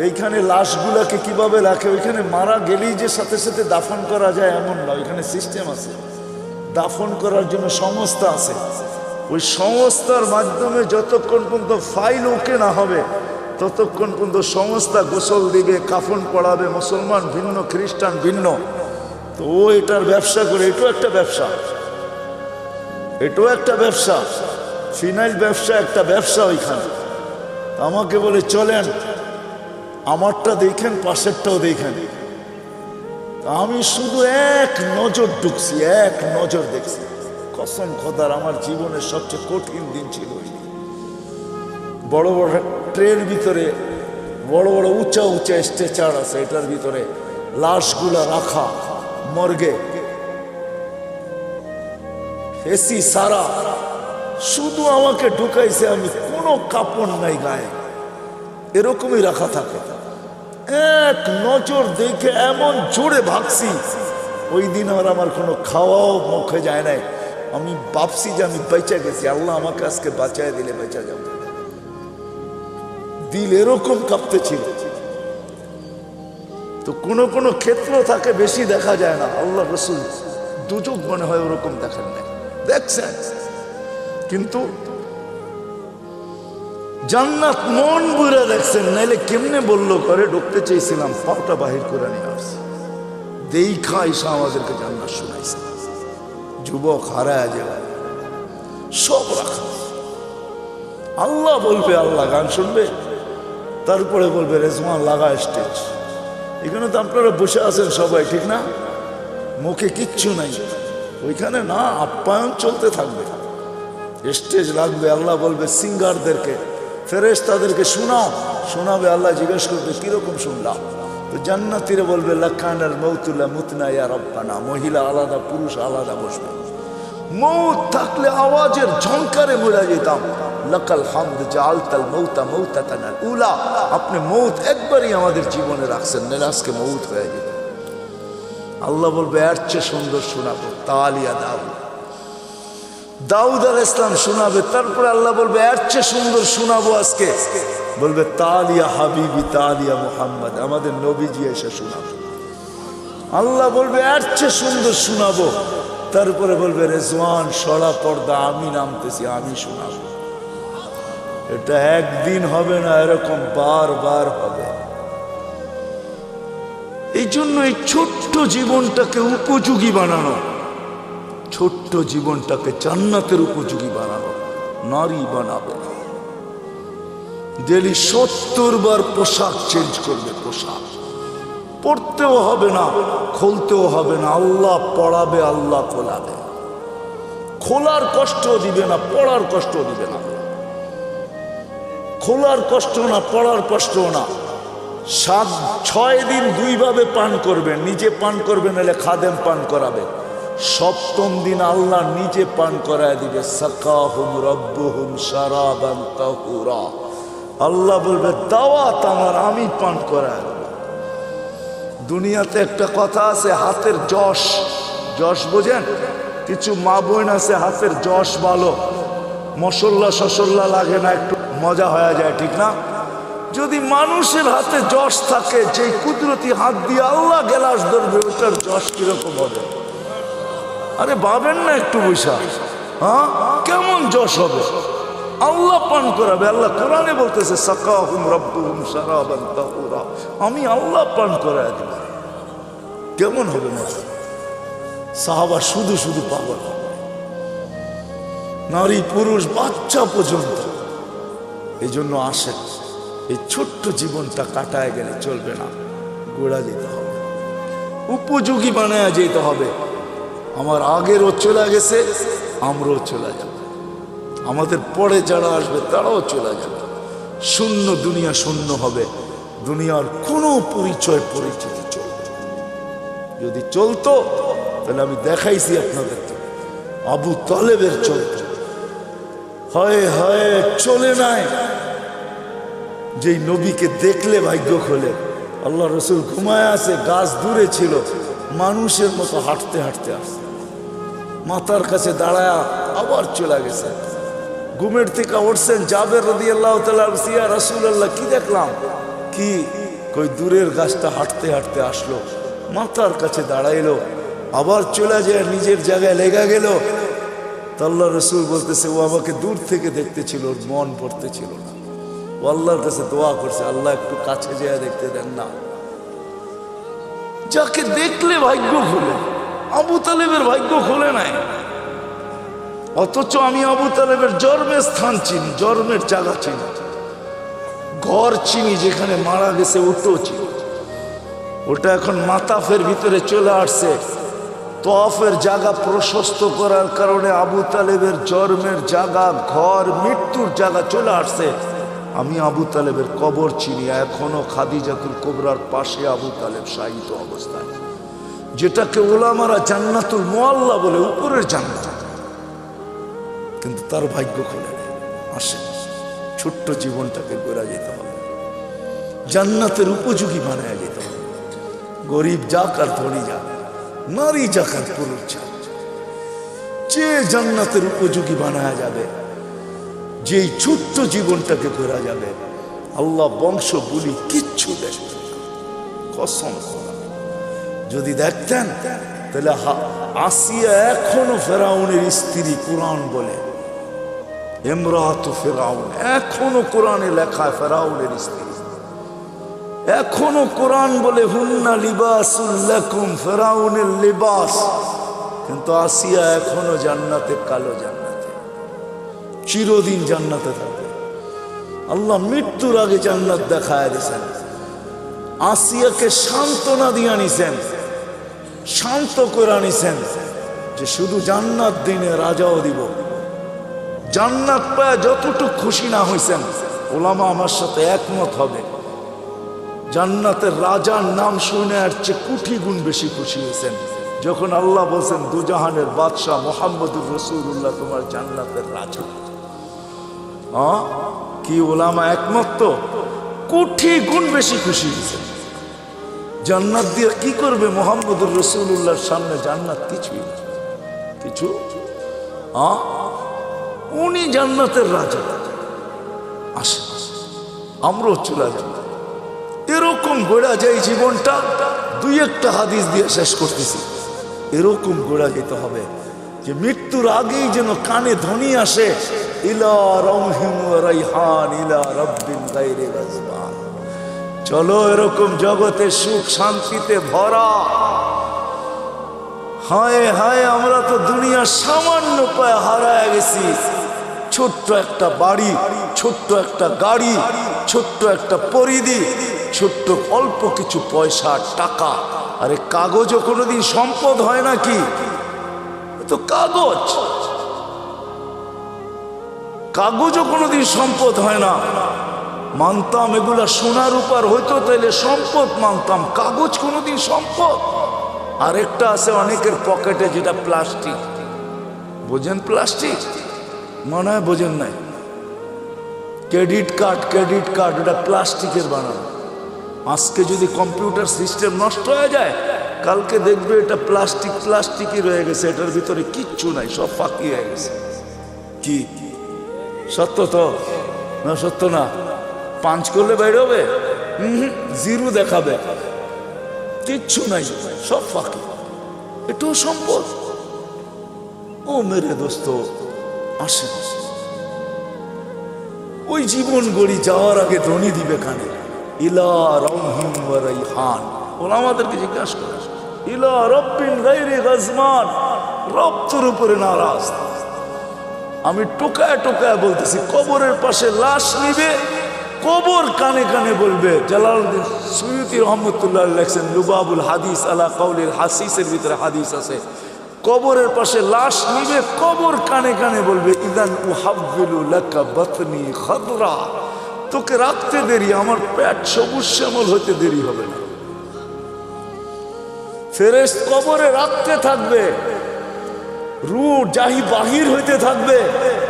এইখানে লাশগুলাকে কিভাবে রাখে, ওইখানে মারা গেলেই যে সাথে সাথে দাফন করা যায় এমন না, ওইখানে সিস্টেম আছে, দাফন করার জন্য সংস্থা আছে। ওই সংস্থার মাধ্যমে যতক্ষণ পর্যন্ত ফাইল ওকে না হবে, ততক্ষণ পর্যন্ত সংস্থা গোসল দিবে, কাফন পড়াবে। মুসলমান ভিন্ন, খ্রিস্টান ভিন্ন, তো ও এটার ব্যবসা করে। এটাও একটা ব্যবসা, এটাও একটা ব্যবসা, ফিনাইল ব্যবসা, একটা ব্যবসা ওইখানে। আমাকে বলে চলেন, আমারটা দেখেন, পাশেরটাও দেখেন। আমি শুধু এক নজর ঢুকছি, এক নজর দেখছি। কসম খোদার, আমার জীবনের সবচেয়ে কঠিন দিন ছিল ওই দিন। বড় বড় ট্রের ভিতরে বড় বড় উঁচা উঁচা স্ট্রেচার আছে, এটার ভিতরে লাশগুলা রাখা, মর্গে এসি সারা, শুধু আমাকে ঢুকাইছে, আমি কোনো কাপড় নাই গায়ে, এরকমই রাখা থাকে। এক নজর দেখে এমন জোরে ভাগছি, ওই দিন আর আমার কোনো খাওয়াও মুখে যায় নাই। আমি ভাবছি যে আমি বেঁচে গেছি, আল্লাহ আমাকে আজকে বাঁচায় দিলে বেঁচে যাব। দিল এরকম কাঁপতেছিল। তো কোনো কোনো ক্ষেত্র থাকে বেশি দেখা যায় না। আল্লাহ রসুল দুযোগ মনে হয় ওরকম দেখেন না, দেখছেন, কিন্তু জান্নাত মন বুড়া দেখছেন। নাইলে কেমনে বললো করে ঢুকতে চেয়েছিলাম, পাটা বাহির করে নিয়ে আসছে। দেখা ঈশা আমাদেরকে জান্নাত শোনাইছে। যুবক হারায় যাবে, সব রাখা। আল্লাহ বলবে, আল্লাহ গান শুনবে, তারপরে বলবে রেজওয়ান লাগা স্টেজ। এখানে তো আপনারা বসে আছেন সবাই, ঠিক না? মুখে কিচ্ছু নাই, ওইখানে না, আপ্যায়ন চলতে থাকবে। স্টেজ লাগবে, আল্লাহ বলবে সিঙ্গারদেরকে, ফেরেশতাদেরকে শোনাও, শোনাবে। আল্লাহ জিজ্ঞেস করবে কিরকম শুনলাম? তো জান্নাতীরা বলবে লাকানাল মাউতুলা মুতনা ইয়া রাব্বানা। মহিলা আলাদা, পুরুষ আলাদা বসবে। মৌত থাকলে আওয়াজের ঝংকারে মরে যেতাম। লাকাল হামদ জাআলতাল মাউতা মাউতাতানাল উলা। আপনি মৌত একবারই আমাদের জীবনে রাখছেন, নাহলে আজকে মৌত হয়ে যেত। আল্লাহ বলবে এর চেয়ে সুন্দর শোনাবো, তালিয়া দাও। দাউদ আলাইহিস সালাম শোনাবে, তারপরে আল্লাহ বলবে এর চেয়ে সুন্দর শোনাবো আজকে, বলবে তালিয়া হাবিবি তালিয়া মুহাম্মদ, আমাদের নবীজি এসে শোনাবে। আল্লাহ বলবে এর চেয়ে সুন্দর শোনাবো, তারপরে বলবে রেজওয়ান সরা পর্দা আমি নামতেছি, আমি শোনাবো। এটা একদিন হবে না, এরকম বারবার হবে। এই জন্য এই ছোট্ট জীবনটাকে উপযোগী বানানো, ছোট্ট জীবনটাকে জান্নাতের উপযোগী বানানো। নারী বানাবে, ডেলি 70 বার পোশাক চেঞ্জ করবে, পোশাক পড়তেও হবে না, খুলতেও হবে না, আল্লাহ পড়াবে, আল্লাহ খোলাবে। খোলার কষ্ট দিবে না, পড়ার কষ্ট দিবে না, খোলার কষ্ট না, পড়ার কষ্ট না। 6 দিন 2 ভাবে পান করবেন, নিজে পান করবেন, এলে খাদেম পান করাবে। 7ম দিন আল্লাহ নিজে পান করায় দিবে। সাকাহুম রব্বুহুম শারাবান তাহুরা, আল্লাহ বলবে দাওয়াত আমার, আমি পান করায় দেব। দুনিয়াতে একটা কথা আছে, হাতের যশ, যশ বোঝেন? কিছু মা বোন আছে হাতের যশ ভালো, মশল্লা শসল্লা লাগে না, একটু মজা হয়ে যায়, ঠিক না? যদি মানুষের হাতে যশ থাকে, যে কুদরতি হাত দিয়ে আল্লাহ গেলাস ধরবে, ওটার যশ কিরকম হবে? আরে ভাবেন না একটু বৈশা, হ্যাঁ কেমন যশ হবে? আল্লাহ পান করাবে। আল্লাহ কোরআনে বলতেছে সাকাহুম রব্বুহুম শারাবান তাহুরা, আমি আল্লাহ পান করায় দেব। কেমন হবে না? সাহাবা শুধু শুধু পাগল, নারী পুরুষ বাচ্চা পর্যন্ত। এই জন্য আসে, এই ছোট্ট জীবনটা কাটায় গেলে চলবে না, গোড়া যেতে হবে, উপযোগী বানায় যেতে হবে। আমার আগেরও চলে গেছে, আমরাও চলে যাব, আমাদের পরে যারা আসবে তারাও চলে যাবে। শূন্য দুনিয়া, শূন্য হবে, দুনিয়ার কোনো পরিচয় পরিচিতি চলবে। যদি চলতো তাহলে আমি দেখাইছি আপনাদেরকে, আবু তালেবের চলত, হয় হয় চলে নাই, যেই নবীকে দেখলে ভাগ্য খোলে। আল্লাহ রসুল ঘুমায় আছে, গাছ দূরে ছিল, মানুষের মতো হাঁটতে হাঁটতে আসছে, মাথার কাছে দাঁড়ায় আবার চলে গেছে। ঘুমের থেকে উঠছেন, জাবের রাদিয়াল্লাহু তাআলা, ইয়া রাসূলুল্লাহ কি দেখলাম? কি কই দূরের গাছটা হাঁটতে হাঁটতে আসলো, মাথার কাছে দাঁড়াইলো, আবার চলে যায় নিজের জায়গায় লেগে গেল। তো আল্লাহ রসুল বলতেছে ও আমাকে দূর থেকে দেখতেছিল, ওর মন পড়তেছিল না, ও আল্লাহর কাছে দোয়া করছে, আল্লাহ একটু কাছে যেয়ে দেখতে দেন না। যাকে দেখলে ভাগ্য খুলে, আবু তালেবের ভাগ্য খুলে নাই। অথচ আমি আবু তালেবের জন্মের স্থান চিনি, জন্মের জায়গা চিনি, ঘর চিনি, যেখানে মারা গেছে ওটাও চিনি। ওটা এখন মাতাফের ভিতরে চলে আসছে। তওয়াফের জায়গা প্রশস্ত করার কারণে আবু তালেবের জন্মের জায়গা, ঘর, মৃত্যুর জায়গা চলে আসছে। আমি আবু তালেবের কবর চিনি, এখনো খাদিজাতুল কুবরার পাশে আবু তালেব শায়িত অবস্থায়, যেটাকে ওলামারা জান্নাতুল মুআল্লা বলে, উপরের জান্নাত। কিন্তু তার ভাগ্য খুলে আসে। ছোট্ট জীবনটাকে গড়া যেতে হবে, জান্নাতের উপযোগী বানায় যেতে হবে। গরিব যাক আর ধনী যাক, নারী যাক আর পুরুষ যাক, যে জান্নাতের উপযোগী বানায় যাবে, যেই ছোট্ট জীবনটাকে গড়া যাবে, আল্লাহ বংশ বলি কিচ্ছু দেখবেন না, কসম। যদি দেখতেন তাহলে আসিয়া এখনো ফেরাউনের স্ত্রী, কোরআন বলে ইমরাতু ফেরাউন, এখনো কোরআনে লেখা ফেরাউনের স্ত্রী, এখনো কোরআন বলে হুন্না লিবাসুল লাকুম, ফেরাউনের লিবাস। কিন্তু আসিয়া এখনো জান্নাতে, কালো জান্নাতে, চিরদিন জান্নাতে থাকবে। আল্লাহ মৃত্যুর আগে জান্নাত দেখায় দিয়েছেন, আসিয়াকে সান্ত্বনা দিয়ে আনিছেন, শান্ত করে আনিছেন, যে শুধু জান্নাত দিনে রাজাও দিব। জান্নাত পায় যতটুকু খুশি না হয়েছেন, ওলামা আমার সাথে একমত হবে, জান্নাতের রাজার নাম শুনে আর চেয়ে কোটি গুণ বেশি খুশি হয়েছেন যখন আল্লাহ বলছেন দুজাহানের বাদশাহ মুহাম্মদুর রাসূলুল্লাহ তোমার জান্নাতের রাজা। কি ওলামা একমত? তো কোটি গুণ বেশি খুশি হয়েছেন। জান্নাত দিয়ে কি করবে? মুহাম্মদুর রাসূলুল্লাহর সামনে জান্নাত কিছুই না, কিছু উনি জান্নাতের রাজা। আসে আমরাও চলে যাব। এরকম গোড়া যায় জীবনটা। দুই একটা হাদিস দিয়ে শেষ করতেছি। এরকম গোড়া যেতে হবে যে মৃত্যুর আগেই যেন কানে ধ্বনি আসে, ইলা রাউহিন ওয়া রাইহান ইলা রাব্বিন গায়রি গাজবান। চলো এরকম জগতে সুখ শান্তিতে ভরা। হায় হায়, আমরা তো দুনিয়ার সামান্য পায়ে হারায় গেছি। ছোট্ট একটা বাড়ি, ছোট্ট একটা গাড়ি, ছোট্ট একটা পরিধি, ছোট্ট অল্প কিছু পয়সা টাকা। আরে কাগজও কোনোদিন সম্পদ হয় নাকি? তো কাগজ, কাগজও কোনোদিন সম্পদ হয় না। মানতাম এগুলা সোনার উপর হইতো তাইলে সম্পদ মানতাম, কাগজ কোনোদিন সম্পদ। আরেকটা আছে অনেকের পকেটে, যেটা প্লাস্টিক। বোঝেন প্লাস্টিক? মনে হয় বোঝেন নাই। ক্রেডিট কার্ড, ক্রেডিট কার্ড এটা প্লাস্টিকের বানানো। আজকে যদি কম্পিউটার সিস্টেম নষ্ট হয়ে যায়, কালকে দেখবে এটা প্লাস্টিক প্লাস্টিকই রয়ে গেছে, এটার ভিতরে কিচ্ছু নাই, সব ফাঁকি হয়ে গেছে। কি সত্য তো না? সত্য না? পাঞ্চ করলে বাইরে হবে, জিরো দেখাবে, কিচ্ছু নাই, সব ফাঁকি। এটাও সম্পদ। ও মেরে দোস্ত, আসে ওই জীবন গড়ি যাওয়ার আগে ধ্বনি দিবে কানে, ইলা রাউহিন ওয়া রাইহান। ওরা আমাদেরকে জিজ্ঞাসা করে, ইলা রাব্বিন গায়রি গাজমান, রব তোর উপরে নারাজ। আমি টোকায় টোকায় বলতেছি, কবরের পাশে লাশ নিবে, কবর কানে কানে বলবে। জালালউদ্দিন সুয়ুতী রহমতুল্লাহ লেখছেন লুবাবুল হাদিস আলা কাউলিল হাসিসের ভিতরে হাদিস আছে, কবরের পাশে লাশ নিবে, কবর কানে কানে বলবে, ইদান উহাব্বিলু লাকা বাতনি খাদরা, তোকে রাখতে দেরি, আমার পেট সবুজ শ্যামল হইতে দেরি হবে না। ফেরেশত কবরে রাখতে থাকবে, রূহ জাহি বাহির হইতে থাকবে,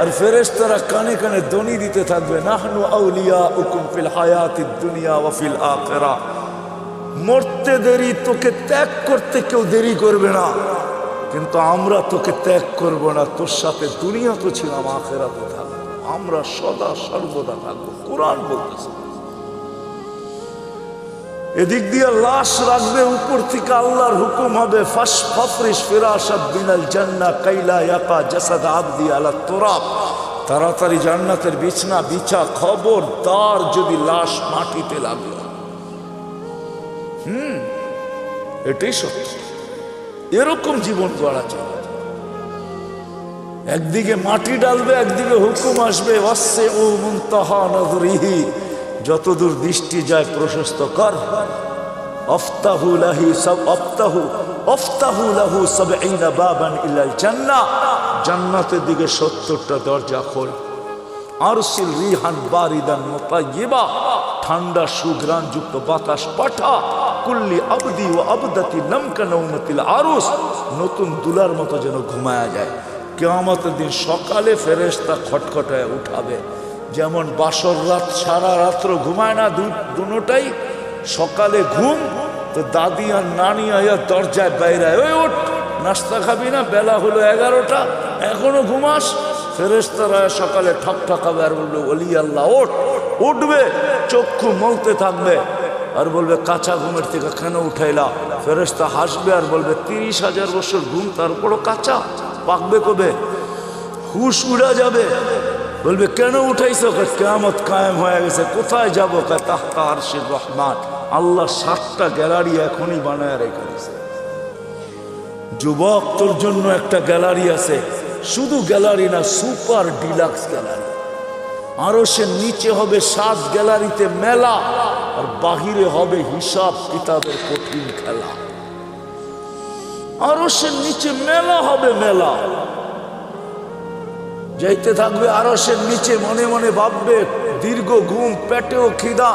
আর ফেরেশতারা কানে কানে ধ্বনি দিতে থাকবে, নাহনু আউলিয়াউকুম ফিল হায়াতিদ দুনিয়া ওয়া ফিল আখিরাহ। মরতে দেরি, তোকে ত্যাগ করতে কেউ দেরি করবে না, কিন্তু আমরা তোকে ত্যাগ করব না। তোর সাথে দুনিয়া তো ছিলাম, আখিরাতে থাকবো, আমরা সদা সর্বদা থাকবো। কোরআন বলতেছে। এদিক দিয়ে লাশ রাখবে, উপর থেকে আল্লাহর হুকুম হবে, ফাফরিশ ফিরাশাত বিনাল জান্নাহ কাইলা ইয়াকা জাসাদ আবদি আলা তুরাব, তাড়াতাড়ি জান্নাতের বিছনা বিছা। খবরদার যদি লাশ মাটিতে লাগলো। এটাই সত্য। এরকম জীবন গড়া যায়। একদিকে মাটি ডালবে, একদিকে হুকুম আসবে, ওয়াসসিউ মুনতাহা নাযরিহি, যতদূর দৃষ্টি যায় প্রশস্ত কর। আফতাহু লাহু ৭০ বাবান ইলাল জান্নাহ, জান্নাতের দিকে ৭০টা দরজা খোল। আরসিল রিহান বারিদান মুতায়্যিবা, ঠান্ডা সুঘ্রাণ যুক্ত বাতাস পাঠা। কুল্লি আবদি ও আবদাতি নামকা নওমাতিল আরুস, নতুন দুলার মতো যেন ঘুমায়া যায়। কিয়ামতের দিন সকালে ফেরেশতা খটখটায় উঠাবে। যেমন বাসর রাত সারা রাত্র ঘুমায় না দুটোটাই, সকালে ঘুম, তো দাদি আর নানি আয়া দরজায় বাইরায়, ওই ওঠ, নাস্তা খাবি না? বেলা হলো 11টা, এখনো ঘুমাস? ফেরেশতারা সকালে ঠক ঠকাবে আর বলবে, ওলি আল্লাহ ওঠ। উঠবে, চক্ষু মলতে থাকবে আর বলবে, কাঁচা ঘুমের থেকে কেন উঠাইলা? ফেরেশতা হাসবে আর বলবে, 30,000 বছর ঘুম, তারপরও কাঁচা, পাকবে কবে? হুশ উড়া যাবে। বলবে, কেন উঠাইছো? কিয়ামত কায়েম হয়ে গেছে। কোথায় যাবো? তাহতা আরশির রহমান। আল্লাহ 7টা গ্যালারি এখনই বানায় রেখে দিয়েছে। যুবক, তোর জন্য একটা গ্যালারি আছে, শুধু গ্যালারি না, সুপার ডিলাক্স গ্যালারি। আরশের নিচে হবে 7 গ্যালারিতে মেলা, আর বাহিরে হবে হিসাব কিতাবের কঠিন খেলা। আরশের নিচে মেলা হবে, মেলা। যাইতে থাকবে আরশের নিচে, মনে মনে ভাববে, দীর্ঘ ঘুম, পেটেও খিদা,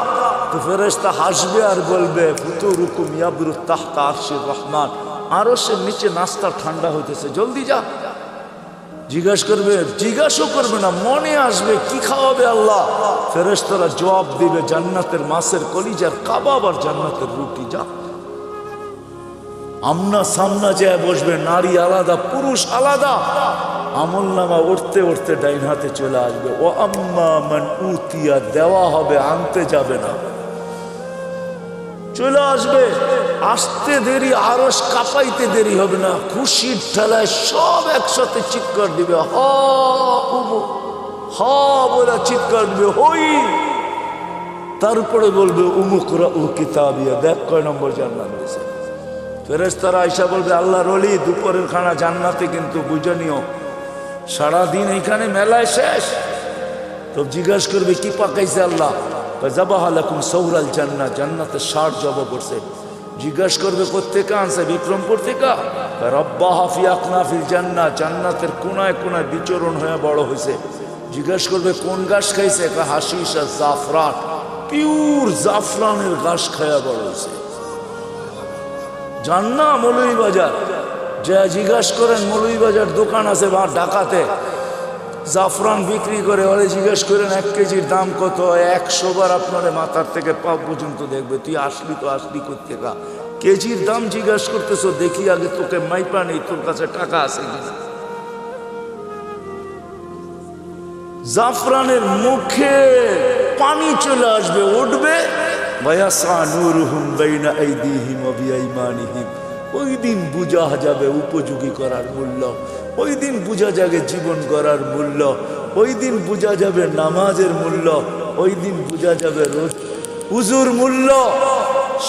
তো ফেরেশতা হাসবে আর বলবে, ফুতুরুকুম ইয়াবরু তাহতা আরশির রহমান, আরশের নিচে নাস্তা ঠান্ডা হইতেছে, জলদি যা। জিজ্ঞাসা করবে না, মনে আসবে কি খাওয়াবে আল্লাহ। ফেরেশতারা জবাব দিবে, জান্নাতের মাছের কলিজার কাবাব আর জান্নাতের রুটি, যা। আমনা সামনা যায় বসবে, নারী আলাদা পুরুষ আলাদা, আমল নামা উঠতে উঠতে ডাইন হাতে চলে আসবে। ও আম্মা মান উতিয়া, দেওয়া হবে, আনতে যাবে না, চলে আসবে। আসতে দেরি, আরশ কাঁপাইতে দেরি হবে না, খুশির ঠেলায় সব একসাথে চিৎকার দিবে, হা বলে চিৎকার দিবে, হই। তারপরে বলবে উমুকরা ও কিতাবিয়া, দেখ কয় নম্বর জান্নাত দিয়েছে। ফেরেশতারা আয়েশা বলবে আল্লাহর ওলি, দুপুরের খানা জান্নাতে, কিন্তু বুঝে নিও সারাদিন এইখানে মেলায় শেষ। তো জিজ্ঞাসা করবে কি পাকাইছে আল্লাহ? জাবাহা লাকুম সৌরাল জান্নাত, জান্নাতের 60 জবা করছে। জিজ্ঞাসা করবে কোত্থেকে আনছে? বিক্রমপুর থেকে। রব্বাহা ফি আকনাফিল জান্নাত, জান্নাতের কোনায় কোনায় বিচরণ হয়ে বড় হয়েছে। জিজ্ঞাসা করবে কোন ঘাস খাইছে? হাশিশ আর জাফরান, পিওর জাফরানের ঘাস খায়া বড় হয়েছে। জান না মৌলভীবাজার যা জিজ্ঞাসা করেন, মৌলভীবাজার দোকান আছে বা ঢাকাতে জাফরান বিক্রি করে, ওরে জিজ্ঞেস করেন 1 কেজির দাম কত? 100 বার আপনার মাথার থেকে পা পর্যন্ত দেখবে, তুই আসলি তো আসলি কোত্থেকা? কেজির দাম জিজ্ঞাসা করতেছ, দেখি আগে তোকে মাইপা নেই, তোর কাছে টাকা আছে কিনা। জাফরানের মুখে পানি চলে আসবে, উঠবে। ওয়ায়াসা নূরুহুম বাইনা আইদিহিম ওয়া বিআইমানিহিম, ওই দিন বুঝা যাবে উপযোগী করার মূল্য, ওই দিন বুঝা যাবে জীবন করার মূল্য, ওই দিন বুঝা যাবে নামাজের মূল্য, ওই দিন বুঝা যাবে উজুর মূল্য।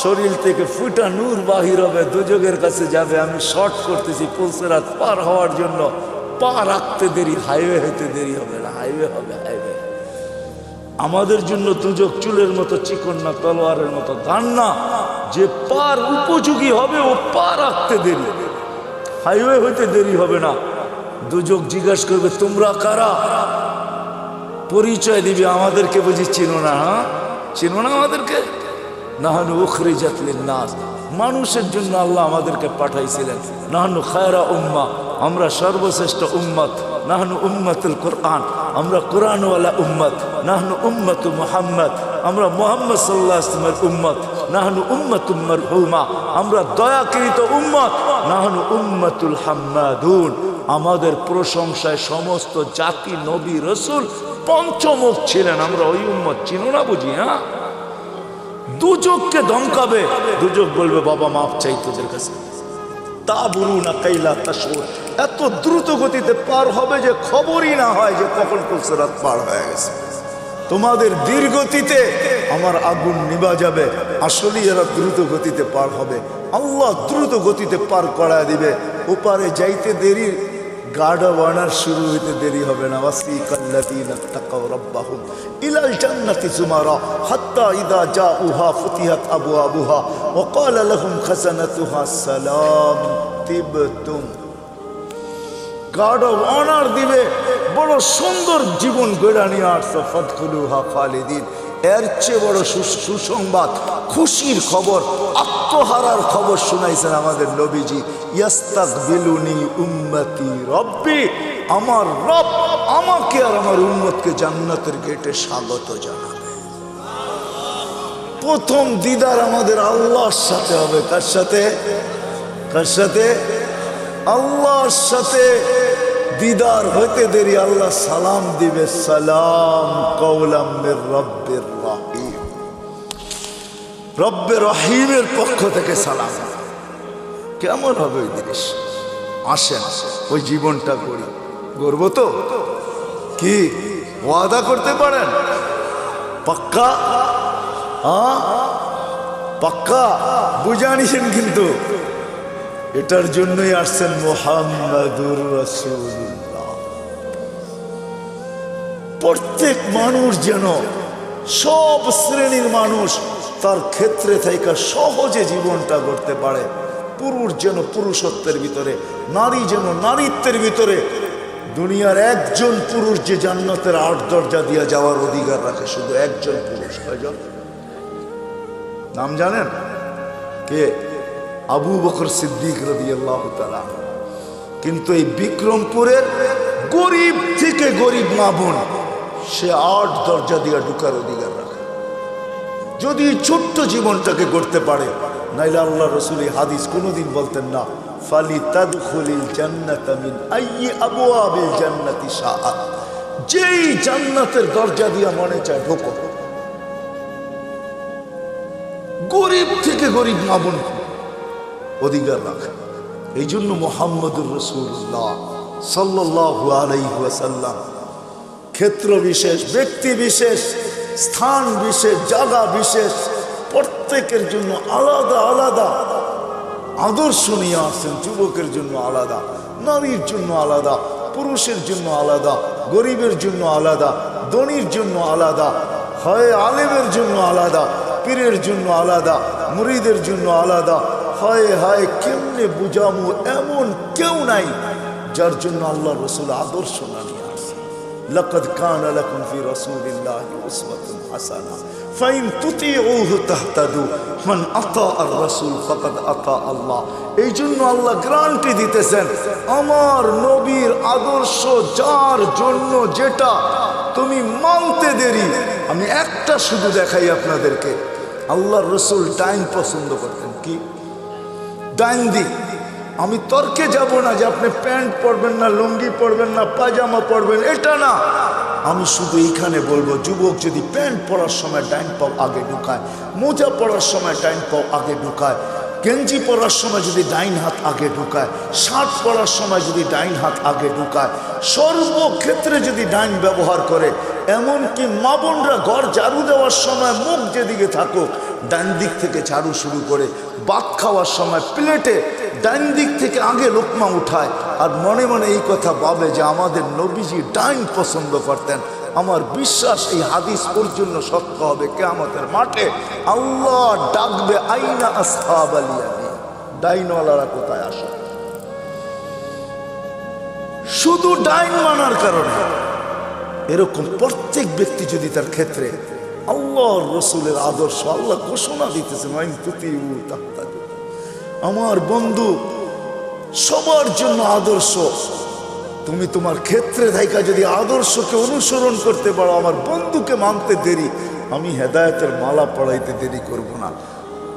শরীর থেকে ফুটা নূর বাহির হবে, দুজকের কাছে যাবে। আমি শর্ট করতেছি, পুলসেরাত পার হওয়ার জন্য পা রাখতে দেরি, হাইওয়ে হইতে দেরি হবে না, হাইওয়ে হবে, হাইওয়ে। আমাদের জন্য দুজক চুলের মতো চিকন না, তলোয়ারের মতো ধান না, যে পার উপযোগী হবে ও পা রাখতে দেরি, হাইওয়ে হইতে দেরি হবে না। দুজক জিজ্ঞাসা করবে তোমরা কারা? পরিচয় দিবে, আমাদেরকে বুঝি চিনো না? হ্যাঁ চিনো না আমাদেরকে? নাহানু উখরিজাত লিন-নাস, মানুষের জন্য আল্লাহ আমাদেরকে পাঠাইছিলেন। নাহানু খায়রা উম্মাহ, আমরা সর্বশ্রেষ্ঠ উম্মত। নাহনু উম্মতুল কোরআন, আমরা কোরআনওয়ালা উম্মত। নাহনু উম্মতু মুহাম্মদ, আমরা মুহাম্মদ সাল্লাল্লাহু আলাইহি ওয়াসাল্লামের উম্মত। নাহনু উম্মতুম মারহুমা, আমরা দয়াকৃত উম্মত। নাহনু উম্মতুল হাম্মাদুন, আমাদের প্রশংসায় সমস্ত জাতি নবী রসুল পঞ্চমুখ ছিলেন, আমরা ওই উম্মত। চিনো না বুঝি? হ্যাঁ, দুজককে ধমকাবে, দুজক বলবে বাবা মাপ চাই তোদের কাছে। তা বলু না কাইলা তাশউর, এত দ্রুত গতিতে পার হবে যে খবরই না হয় যে কখন পুলসেরাত পার হয়ে গেছে। তোমাদের ধীর গতিতে আমার আগুন নিভা যাবে, আসলেই এরা দ্রুত গতিতে পার হবে। আল্লাহ দ্রুত গতিতে পার করায় দিবে। ওপারে যাইতে দেরি, গাড়া বানার শুরু হইতে দেরি হবে না। ওয়াসিকাল্লাযীনা তাকাউ রাব্বাহুম ইলাল জান্নাতি যুমারা হাত্তা ইযা জাউহা ফুতিহাত আবওয়াবুহা ওয়া ক্বালা লাহুম খাযানাতুহা সালাম তিবতুম। গাড়া বানার দিবে, বড় সুন্দর জীবন গড়া নিয়ে আসছো, ফাদখুলুহা খালিদিন। এর চেয়ে বড় সুসংবাদ, খুশির খবর, আত্মহারার খবর শুনাইছেন আমাদের নবীজি। ইয়াস্তাকবিলুনি উম্মতি রব্বি, আমার রব আমাকে আর আমার উম্মতকে জান্নাতের গেটে স্বাগত জানাবে। প্রথম দিদার আমাদের আল্লাহর সাথে হবে। কার সাথে? কার সাথে? আল্লাহর সাথে। দিদার হইতে দেরি আল্লাহ সালাম দিবে, সালাম কওলাম মির রব্বির রহিম, রব্বে রহিমের পক্ষ থেকে সালাম। কেমন হবে ওই জিনিস? আসেন ওই জীবনটা করি, গর্ব তো কি ওয়াদা করতে পারেন? পাক্কা? হ্যাঁ পাক্কা, বুঝানিছেন কিন্তু। এটার জন্যই আসছেন মুহাম্মাদুর রাসূলুল্লাহ। প্রত্যেক মানুষ যেন, সব শ্রেণীর মানুষ তার ক্ষেত্রে থেকে সহজে জীবনটা করতে পারে। পুরুষ যেন পুরুষত্বের ভিতরে, নারী যেন নারীত্বের ভিতরে। দুনিয়ার একজন পুরুষ যে জান্নাতের 8 দরজা দিয়ে যাওয়ার অধিকার রাখে, শুধু একজন পুরুষ। কয়জন? নাম জানেন? কে? আবু বকর সিদ্দিক রাদিয়াল্লাহু তাআলা। কিন্তু এই বিক্রমপুরের গরিব থেকে গরিব মা বোন, সে 8 দরজা দিয়ে ঢুকার অধিকার রাখে, যদি ছোট্ট জীবনটাকে করতে পারে। নাইলে আল্লাহ রসুল এই হাদিস কোনোদিন বলতেন না, ফালিতাদখুলিল জান্নাতা মিন আইয়ি আবওয়াবিল জান্নাতি শাআত, যেই জান্নাতের দরজা দিয়া মনে চায় ঢোকো। গরিব থেকে গরিব মা বোন অধিকার রাখে। এই জন্য মুহাম্মদুর রাসূলুল্লাহ সাল্লাল্লাহু আলাইহি ওয়াসাল্লাম ক্ষেত্র বিশেষ, ব্যক্তি বিশেষ, স্থান বিশেষ, জায়গা বিশেষ, প্রত্যেকের জন্য আলাদা আলাদা আদর্শ নিয়ে আসছেন। যুবকের জন্য আলাদা, নারীর জন্য আলাদা, পুরুষের জন্য আলাদা, গরিবের জন্য আলাদা, ধনীর জন্য আলাদা, হয় আলেমের জন্য আলাদা, পীরের জন্য আলাদা, মুরিদের জন্য আলাদা। হায় হায়, কেমনে বুঝামু, এমন কেউ নাই যার জন্য আল্লাহ রসুল আদর্শ না নিয়ে আসে। লাকাদ কানা লাকুম ফি রাসূলিল্লাহি উসওয়াতুন হাসানাহ ফাইন তুতিউহু তাহতাদু মান আতা আর রাসূল ফাকাদ আতা আল্লাহ। এই জন্য আল্লাহ গ্যারান্টি দিতেছেন, আমার নবীর আদর্শ যার জন্য যেটা তুমি মানতে দেরি। আমি একটা শুধু দেখাই আপনাদেরকে, আল্লাহ রসুল ডাইন পছন্দ করতেন। কি ডাইন দিক? আমি তর্কে যাব না যে আপনি প্যান্ট পরবেন না, লুঙ্গি পরবেন না, পায়জামা পরবেন, এটা না। আমি শুধু এইখানে বলবো, যুবক যদি প্যান্ট পরার সময় ডাইন পাও আগে ঢুকায়, মোজা পরার সময় ডাইন পাও আগে ঢুকায়, গেঞ্জি পরার সময় যদি ডাইন হাত আগে ঢুকায়, শার্ট পরার সময় যদি ডাইন হাত আগে ঢুকায়, সর্বক্ষেত্রে যদি ডাইন ব্যবহার করে, এমনকি মা বোনরা ঘর ঝাড়ু দেওয়ার সময় মুখ যেদিকে থাকুক ডাইন দিক থেকে ঝাড়ু শুরু করে, ভাত খাওয়ার সময় প্লেটে ডাইন দিক থেকে আগে লোকমা উঠায়, আর মনে মনে এই কথা ভাবে যে আমাদের নবীজি ডাইন পছন্দ করতেন। আমার বিশ্বাস এই হাদিস পর্যন্ত সত্য হবে। কিয়ামতের মাঠে আল্লাহ ডাকবে, আইনা আসহাবাল ইয়ামিন, ডাইনওয়ালারা কোথায় আসে? শুধু ডাইন মানার কারণে। এরকম প্রত্যেক ব্যক্তি যদি তার ক্ষেত্রে আল্লাহর রসুলের আদর্শ, আল্লাহ ঘোষণা দিতেছেন, আমার বন্ধু সবার জন্য আদর্শ। তুমি তোমার ক্ষেত্রে থাইকা যদি আদর্শকে অনুসরণ করতে পারো, আমার বন্ধুকে মানতে দেরি, আমি হেদায়েতের মালা পড়াইতে দেরি করব না।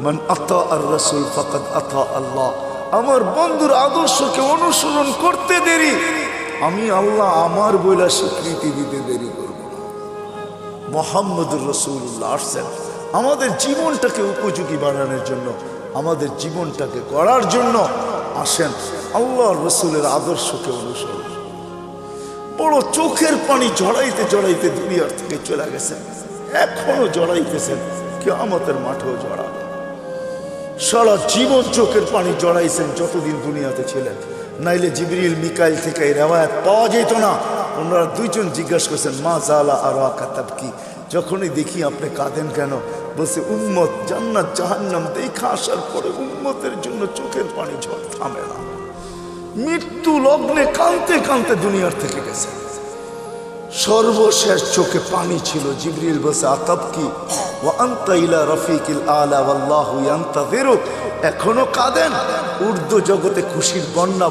মান আতা আর রাসূল ফাকাদ আতা আল্লাহ। আমার বন্ধুর আদর্শকে অনুসরণ করতে দেরি, আমি আল্লাহ আমার বইলা স্বীকৃতি দিতে দেরি করব না। মুহাম্মদুর রাসূলুল্লাহ আসছেন আমাদের জীবনটাকে উপযোগী বানানোর জন্য, আমাদের জীবনটাকে গড়ার জন্য। আসেন আল্লাহর রসুলের আদর্শকে অনুসরণ। বড় চোখের পানি জড়াইতে জড়াইতে দুনিয়ার থেকে চলে গেছেন, এখনো জড়াইতেছেন, কিয়ামতের মাঠেও জড়াবে। সারা জীবন চোখের পানি জড়াইছেন যতদিন দুনিয়াতে ছিলেন, নাইলে জিবরিল মিকাইল থেকে এই রেওয়ায়াত পাওয়া যেত না। ওনারা দুইজন জিজ্ঞাসা করছেন, মা জালা আরাকা তাবকি, যখনই দেখি আপনি কাঁদেন কেন? বলছে, উম্মত জান্নাত জাহান্নাম দেখা আসার পরে উম্মতের জন্য চোখের পানি ঝড় থামে না। মৃত্যু লগ্নে কাঁদতে কাঁদতে দুনিয়ার থেকে গেছে, সর্বশেষ চোখে পানি ছিল। জিবরিল বলছে, আতাবকি ওয়া আনতা ইলা রাফিকিল আলা ওয়াল্লাহু ইয়ান্তাযিরুক। এখনো কাঁদেন? উর্দু জগতে খুশির বন্যা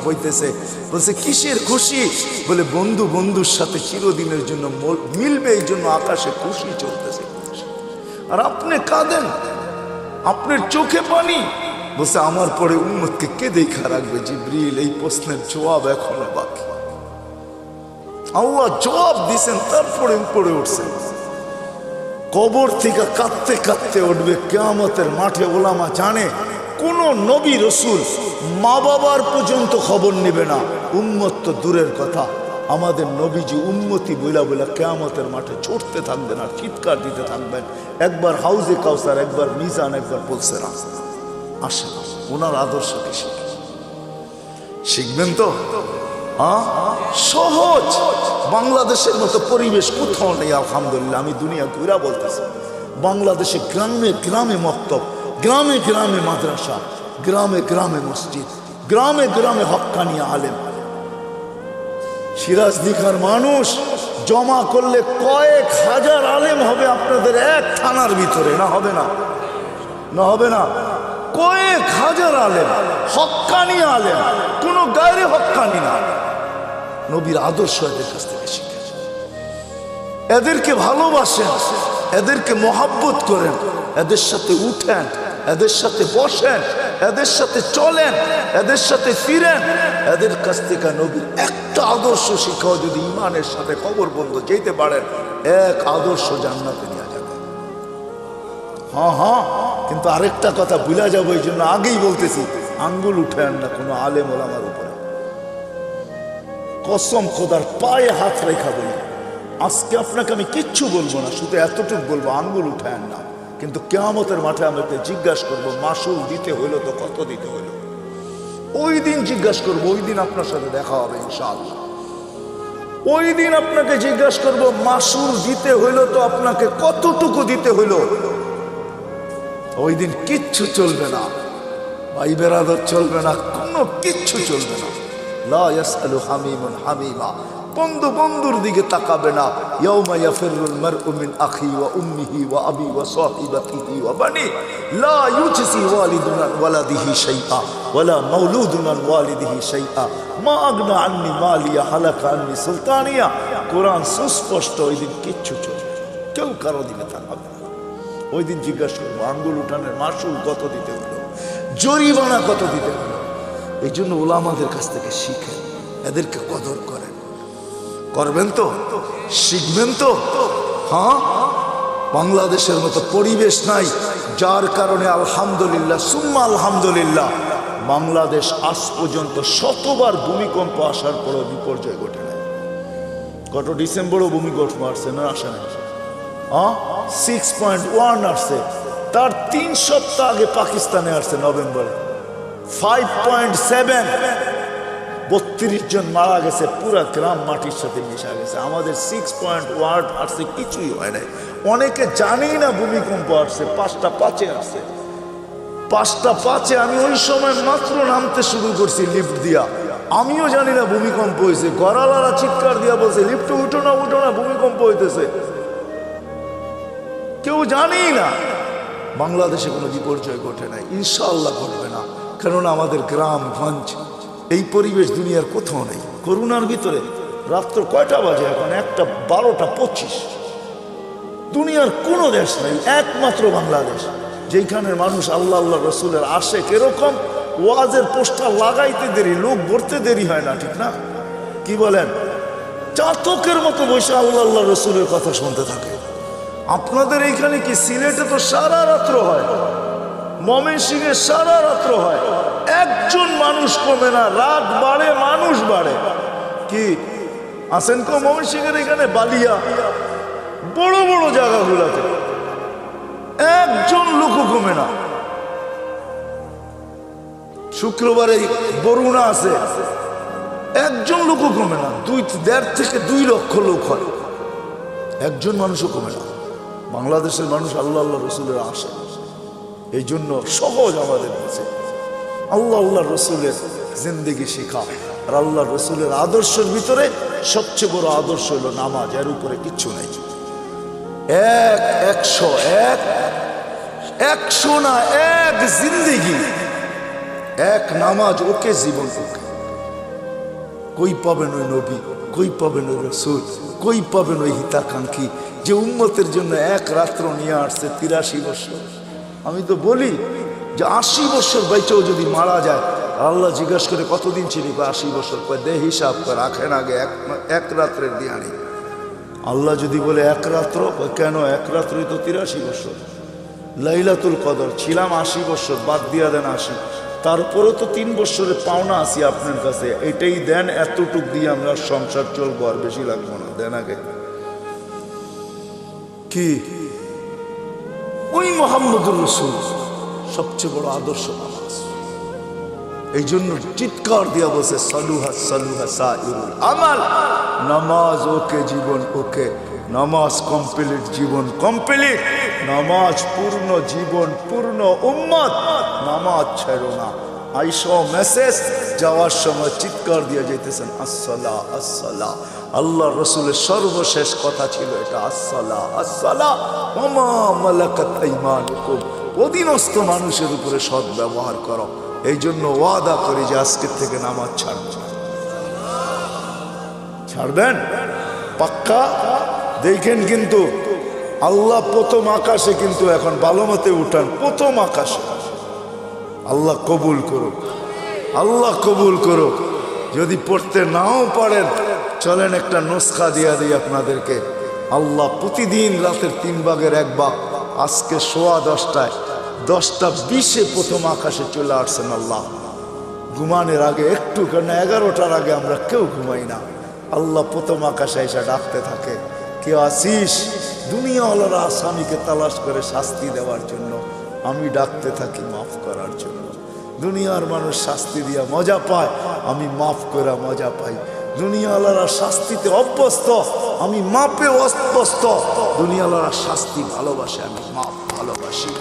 বইতেছে। বলছে, কিসের খুশি? বলে, বন্ধু বন্ধুর সাথে চিরদিনের জন্য মিলবে, এই জন্য আকাশে খুশি চলতেছে। আর আপনি কাঁদেন, আপনার চোখে পানি। বলছে, আমার পরে উম্মতকে কে দেখা রাখবে? জিবরিল, এই প্রশ্নের জবাব এখনো বাকি। আল্লাহ জবাব দিছেন, তারপরে উপরে উঠছেন। কবর থেকে কাঁদতে কাঁদতে উঠবে কিয়ামতের মাঠে। ওলামা জানে, কোন নবী রসুল মা বাবার পর্যন্ত খবর নেবে না, উম্মত তো দূরের কথা। আমাদের নবীজি উম্মতি বইলা বইলা কিয়ামতের মাঠে ছুটতে থাকবেন আর চিৎকার দিতে থাকবেন। একবার হাউজে কাউসার, একবার মিজান, একবার বলছে না। আসেন ওনার আদর্শকে শিখবেন তো। সহজ। বাংলাদেশের মতো পরিবেশ কোথাও নেই আলহামদুলিল্লাহ। আমি দুনিয়া ঘুরা বলতেছি, বাংলাদেশে গ্রামে গ্রামে মক্তব, গ্রামে গ্রামে মাদ্রাসা, গ্রামে গ্রামে মসজিদ, গ্রামে গ্রামে হক্কানি আলেম। সিরাজদিঘার মানুষ জমা করলে কয়েক হাজার আলেম হবে আপনাদের এক থানার ভিতরে। না হবে না? না হবে না? কয়েক হাজার আলেম, হক্কানি আলেম, কোনো গায়রে হক্কানি না। নবীর আদর্শ এদের কাছ থেকে শিখেন, এদেরকে ভালোবাসেন, এদেরকে মহাব্বত করেন, এদের সাথে উঠেন, এদের সাথে বসেন, এদের সাথে চলেন, এদের সাথে ফিরেন, এদের কাছ থেকে নবীর একটা আদর্শ শিখাও যদি ইমানের সাথে কবর বন্ধ যেতে পারেন, এক আদর্শ জান্নাতে নিয়ে যাবে। হ্যাঁ হ্যাঁ, কিন্তু আরেকটা কথা ভুলা যাবো, এই জন্য আগেই বলতেছি, আঙ্গুল উঠেন না কোনো আলেম ওলামার উপরে। কসম খোদার পায়ে হাত রেখা বলি, আজকে আপনাকে আমি কিচ্ছু বলবো না, শুধু এতটুকু বলবো, আঙ্গুল উঠেন না। কিন্তু কিয়ামতের মাঠে আমাকে জিজ্ঞাসা করবো, মাসুল দিতে হইলো তো কত দিতে হইলো? ওই দিন জিজ্ঞাসা করবো, ওই দিন আপনার সাথে দেখা হবে ইনশাআল্লাহ। ওই দিন আপনাকে জিজ্ঞাসা করবো, মাসুল দিতে হইলো তো আপনাকে কতটুকু দিতে হইলো? ওই দিন কিচ্ছু চলবে না, ভাই বেরাদর চলবে না, কোনো কিচ্ছু চলবে না। লা ইয়াসআলু হামিমুন হামিমা, বন্ধু বন্ধুর দিকে তাকাবে না। ইয়াউমা ইয়াফিরুল মারউ মিন আখি ওয়া উম্মিহি ওয়া আবি ওয়া সাহিবাতিহি ওয়া বানি লা ইউজসি ওয়ালিদুন আন ওয়ালাদিহি শাইআ ওয়ালা মাউলুদুন আন ওয়ালিদিহি শাইআ মা আগনা আন্নি মালিয়া হালাকা আন্নি সুলতানিয়া। কোরআন সুস্পষ্ট, ওই দিন কিচ্ছু চলবে না, কেউ কারো দিকে তাকাবে না। ওই দিন জিজ্ঞাসা করবো, আঙ্গুল উঠানের মাসুল কত দিতে হলো, জরিমানা কত দিতে হলো? এই জন্য ওলামাদের কাছ থেকে শিখেন, এদেরকে কদর করেন। করবেন তো, শিখবেন তো। হ্যাঁ, বাংলাদেশের মতো পরিবেশ নাই, যার কারণে আলহামদুলিল্লাহ সুম্মা আলহামদুলিল্লাহ বাংলাদেশ আজ পর্যন্ত শতবার ভূমিকম্প আসার পরও বিপর্যয় ঘটে নাই। গত ডিসেম্বরও ভূমিকম্প আসছে না, আসে নাই? 6.1 আসছে, তার 3 সপ্তাহ আগে পাকিস্তানে আসছে নভেম্বরে 5.7, 32 জন মারা গেছে, পুরা গ্রাম মাটির সাথে মিশা গেছে। আমাদের 6.1 আসছে, কিছুই হয় নাই। অনেকে জানেই না ভূমিকম্প আসছে, 5টা 5-এ আসছে। 5টা 5-এ আমি ওই সময় মাত্র নামতে শুরু করছি লিফট দিয়া, আমিও জানি না ভূমিকম্প হয়েছে। গড়ালারা চিৎকার দিয়া বলছে, লিফটে উঠো না উঠো না, ভূমিকম্প হইতেছে। কেউ জানেই না। বাংলাদেশে কোনো বিপর্যয় ঘটে নাই, ইনশাআল্লাহ ঘটবে না, কেননা আমাদের গ্রামগঞ্জ এই পরিবেশ দুনিয়ার কোথাও নেই। করোনার ভিতরে রাত্র কয়টা বাজে এখন? 1:12:25। দুনিয়ার কোনো দেশ নেই, একমাত্র বাংলাদেশ, যেখানের মানুষ আল্লাহ আল্লাহ রসুলের আশেক। এরকম ওয়াজের পোস্টার লাগাইতে দেরি, লোক ভরতে দেরি হয় না, ঠিক না? কি বলেন? চাতকের মতো বসে আল্লাহ আল্লাহ রসুলের কথা শুনতে থাকে। আপনাদের এইখানে কি? সিলেটে তো সারা রাত্র হয়, ময়মনসিংহে সারা রাত্র হয়, একজন মানুষ কমে না, রাত বাড়ে মানুষ বাড়ে। কি আসেন কো ময়মনসিংহের এখানে বালিয়া বড় বড় জায়গাগুলোতে একজন লোকও কমে না। শুক্রবারে বরুণা আছে, একজন লোকও কমে না, 1.5 থেকে 2 লক্ষ লোক হয়, একজন মানুষও কমে না। বাংলাদেশের মানুষ আল্লাহ আল্লাহ রসুলের আসে, এই জন্য সহজ আমাদের কাছে আল্লাহ আল্লাহ রসুলের জিন্দেগি শেখা। আর আল্লাহ রসুলের আদর্শের ভিতরে সবচেয়ে বড় আদর্শ হলো নামাজ, এর উপরে কিচ্ছু নেই। 100 না, এক জিন্দেগি, এক নামাজ, ওকে জীবন ওকে। কই পাবেন ওই নবী, কই পাবেন ওই রসুল, কই পাবেন ওই হিতাকাঙ্ক্ষী যে উম্মতের জন্য এক রাত্র নিয়ে আসছে 83 বছর। আমি তো বলি যে 80 বছর বাইচেও যদি মারা যায়, আল্লাহ জিজ্ঞাসা করে কতদিন ছিলি? 80 বছর। দে হিসাব করে রাখেন আগে, এক রাত্রের দিয়ানি। আল্লাহ যদি বলে এক রাত্র, কেন? এক রাত্রই তো 83 বছর। লাইলাতুল কদর ছিলাম 80 বছর, বাদ দিয়া দেন 80, তারপরে তো 3 বছরের পাওনা আছি আপনার কাছে, এটাই দেন, এতটুক দিয়ে আমরা সংসার চলবো, আর বেশি লাগবো না, দেন আগে। কি ওই মুহাম্মদুর রাসূল সবচেয়ে বড় আদর্শ নামাজ। এই জন্য চিৎকার দিয়া বসে সালুহা সালুহা সাইরুল আমাল, নামাজ ওকে, জীবন ওকে। নামাজ কমপ্লিট, জীবন কমপ্লিট। নামাজ পূর্ণ, জীবন পূর্ণ। উম্মত নামাজ ছাড়ো না। আইসো মেসেজ, যাওয়ার সময় চিৎকার দিয়ে যেতেছেন আসসালা আসসালা। আল্লাহ রসুলের সর্বশেষ কথা ছিল এটা, আসসালা আসসালা ওয়া মা মালাকাত আইমানুকুম। অধীনস্থ মানুষের উপরে সৎ ব্যবহার করো। এই জন্য ওয়াদা করি যে আজকের থেকে নামাজ ছাড়বেন। ছাড়বেন পাক্কা? দেখেন কিন্তু আল্লাহ প্রথম আকাশে, কিন্তু এখন ভালো মতে উঠান, প্রথম আকাশে আল্লাহ কবুল করুক, আল্লাহ কবুল করুক। যদি পড়তে নাও পারেন চলেন একটা নুসখা দিয়া দিই আপনাদেরকে। আল্লাহ প্রতিদিন রাতের 3 ভাগের 1 ভাগ, আজকে 10:15 10:20 প্রথম আকাশে চলে আসছেন আল্লাহ। ঘুমানোর আগে একটু, কেন 11টার আগে আমরা কেউ ঘুমাই না। আল্লাহ প্রথম আকাশে এসে ডাকতে থাকে, কেউ আসিস? দুনিয়াওয়ালারা আসামিকে তালাশ করে শাস্তি দেওয়ার জন্য, আমি ডাকতে থাকি মাফ করার জন্য। দুনিয়ার মানুষ শাস্তি দিয়া মজা পায়, আমি মাফ করে মজা পাই। দুনিয়াওয়ালারা শাস্তিতে অভ্যস্ত, আমি মাপে অভ্যস্ত। দুনিয়াওয়ালারা শাস্তি ভালোবাসে, আমি মাপ ভালোবাসি।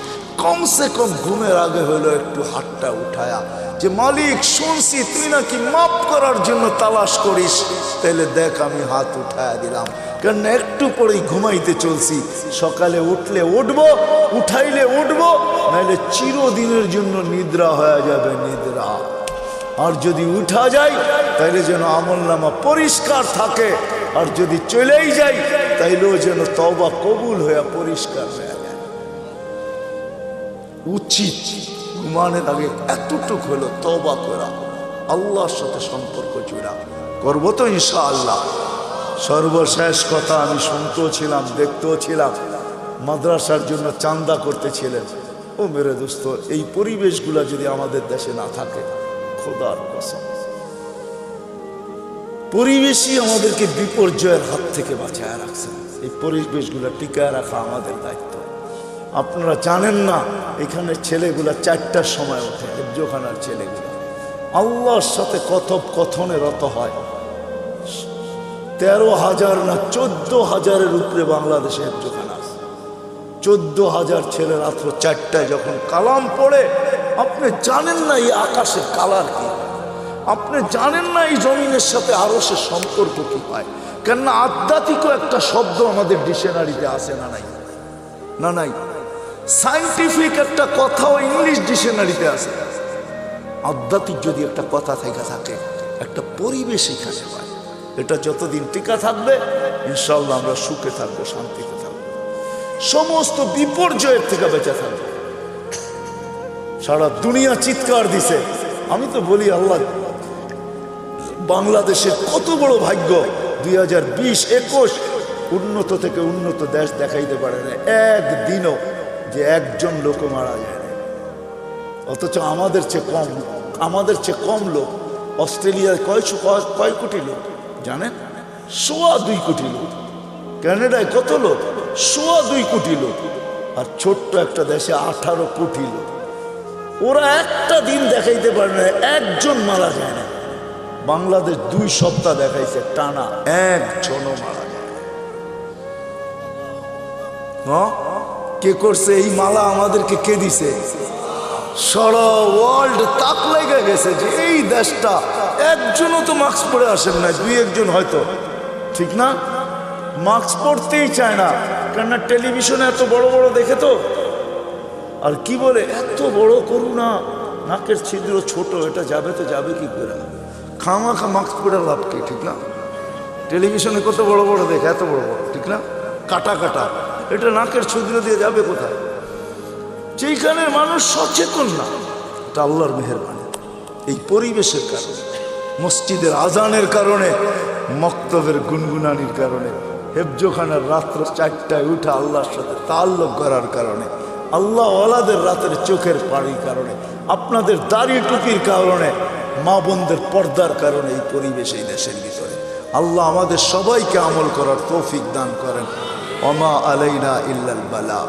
কমসে কম ঘুমের আগে হলো একটু হাতটা উঠায়া যে মালিক শুনছি তুই নাকি মাপ করার জন্য তালাশ করিস, তাইলে দেখ আমি হাত উঠায়া দিলাম। কারণ একটু পরেই ঘুমাইতে চলছি, সকালে উঠলে উঠবো, উঠাইলে উঠবো, নাইলে চিরদিনের জন্য নিদ্রা হয়ে যাবে নিদ্রা। আর যদি উঠা যায় তাইলে যেন আমলনামা পরিষ্কার থাকে, আর যদি চলেই যাই তাইলেও যেন তওবা কবুল হয়ে পরিষ্কার হয়ে যায়। উচিত ঘুমানোর আগে এতটুক হলো তওবা করা, আল্লাহর সাথে সম্পর্ক জোড়া। করবো তো ইনশাআল্লাহ। সর্বশেষ কথা, আমি শুনতেও ছিলাম দেখতেও ছিলাম, মাদ্রাসার জন্য চান্দা করতেছিলেন। ও মেরে দোস্ত, এই পরিবেশগুলো যদি আমাদের দেশে না থাকে, খোদার কসম, পরিবেশই আমাদেরকে বিপর্যয়ের হাত থেকে বাঁচায় রাখছে। এই পরিবেশগুলো টিকায় রাখা আমাদের দায়িত্ব। আপনারা জানেন না, এখানে ছেলেগুলা 4টার সময় ওঠে, হেফজোখানার ছেলেগুলা আল্লাহর সাথে কথোপকথনে রত হয়। 13,000 না 14,000-এর উপরে বাংলাদেশে হেফজোখানা আছে। 14,000 ছেলে রাত্র 4টায় যখন কালাম পড়ে, আপনি জানেন না এই আকাশের কালার কি, আপনি জানেন না এই জমিনের সাথে আরশের সম্পর্ক কি হয়। কেননা আধ্যাত্মিকও একটা শব্দ আমাদের ডিকশনারিতে আছে না নাই? না নাই। সায়েন্টিফিক একটা কথাও ইংলিশ ডিকশনারিতে আছে। আধ্যাত্মিক যদি একটা কথা থেকে থাকে, একটা পরিবেশ এখানে হয়, এটা যতদিন টিকা থাকবে ইনশাআল্লাহ আমরা সুখে থাকবো, শান্তিতে থাকবো, সমস্ত বিপর্যয়ের থেকে বেঁচে থাকবো। সারা দুনিয়া চিৎকার দিছে। আমি তো বলি আল্লাহ, বাংলাদেশের কত বড় ভাগ্য, 2020-21 উন্নত থেকে উন্নত দেশ দেখাইতে পারে না একদিনও যে একজন লোক মারা যায় না। অথচ আমাদের চেয়ে কম লোক। অস্ট্রেলিয়ায় কয় কোটি লোক জানেন? 2.25 কোটি লোক। কানাডায় কত লোক? 2.25 কোটি লোক। আর ছোট্ট একটা দেশে 18 কোটি লোক। ওরা একটা দিন দেখাইতে পারে না একজন মারা যায় না। বাংলাদেশ 2 সপ্তাহ দেখাইছে টানা, একজনও মারা যায় না। হ্যাঁ, কে করছে এই মালা? আমাদেরকে কে দিছে? সারা ওয়ার্ল্ড তাক লেগে গেছে যে এই দেশটা একজনও তো মাস্ক পরে আসেন না, 2-1 হয়তো, ঠিক না? মাস্ক পরতেই চায় না, কেননা টেলিভিশনে এত বড় বড় দেখে তো। আর কি বলে, এত বড় করুণা, নাকের ছিদ্র ছোট, এটা যাবে তো যাবে কি করে? খামাখা মাস্ক পরে লাভ কি, ঠিক না? টেলিভিশনে কত বড় বড় দেখে, এত বড় বড়, ঠিক না? কাটা কাটা, এটা নাকের ছিদ্র দিয়ে যাবে কোথায়? যেখানে মানুষ সচেতন না, এটা আল্লাহর মেহেরবানি। এই পরিবেশের কারণে, মসজিদের আজানের কারণে, মক্তবের গুনগুনানির কারণে, হেফজোখানার রাত্র 4টায় উঠে আল্লাহর সাথে তাল্লুক করার কারণে, আল্লাহ ওয়ালাদের রাতের চোখের পানির কারণে, আপনাদের দাড়ি টুপির কারণে, মা বোনদের পর্দার কারণে এই পরিবেশ এই দেশের ভিতরে। আল্লাহ আমাদের সবাইকে আমল করার তৌফিক দান করেন। ওমা আলাইনা ইল্লাল বালাগ।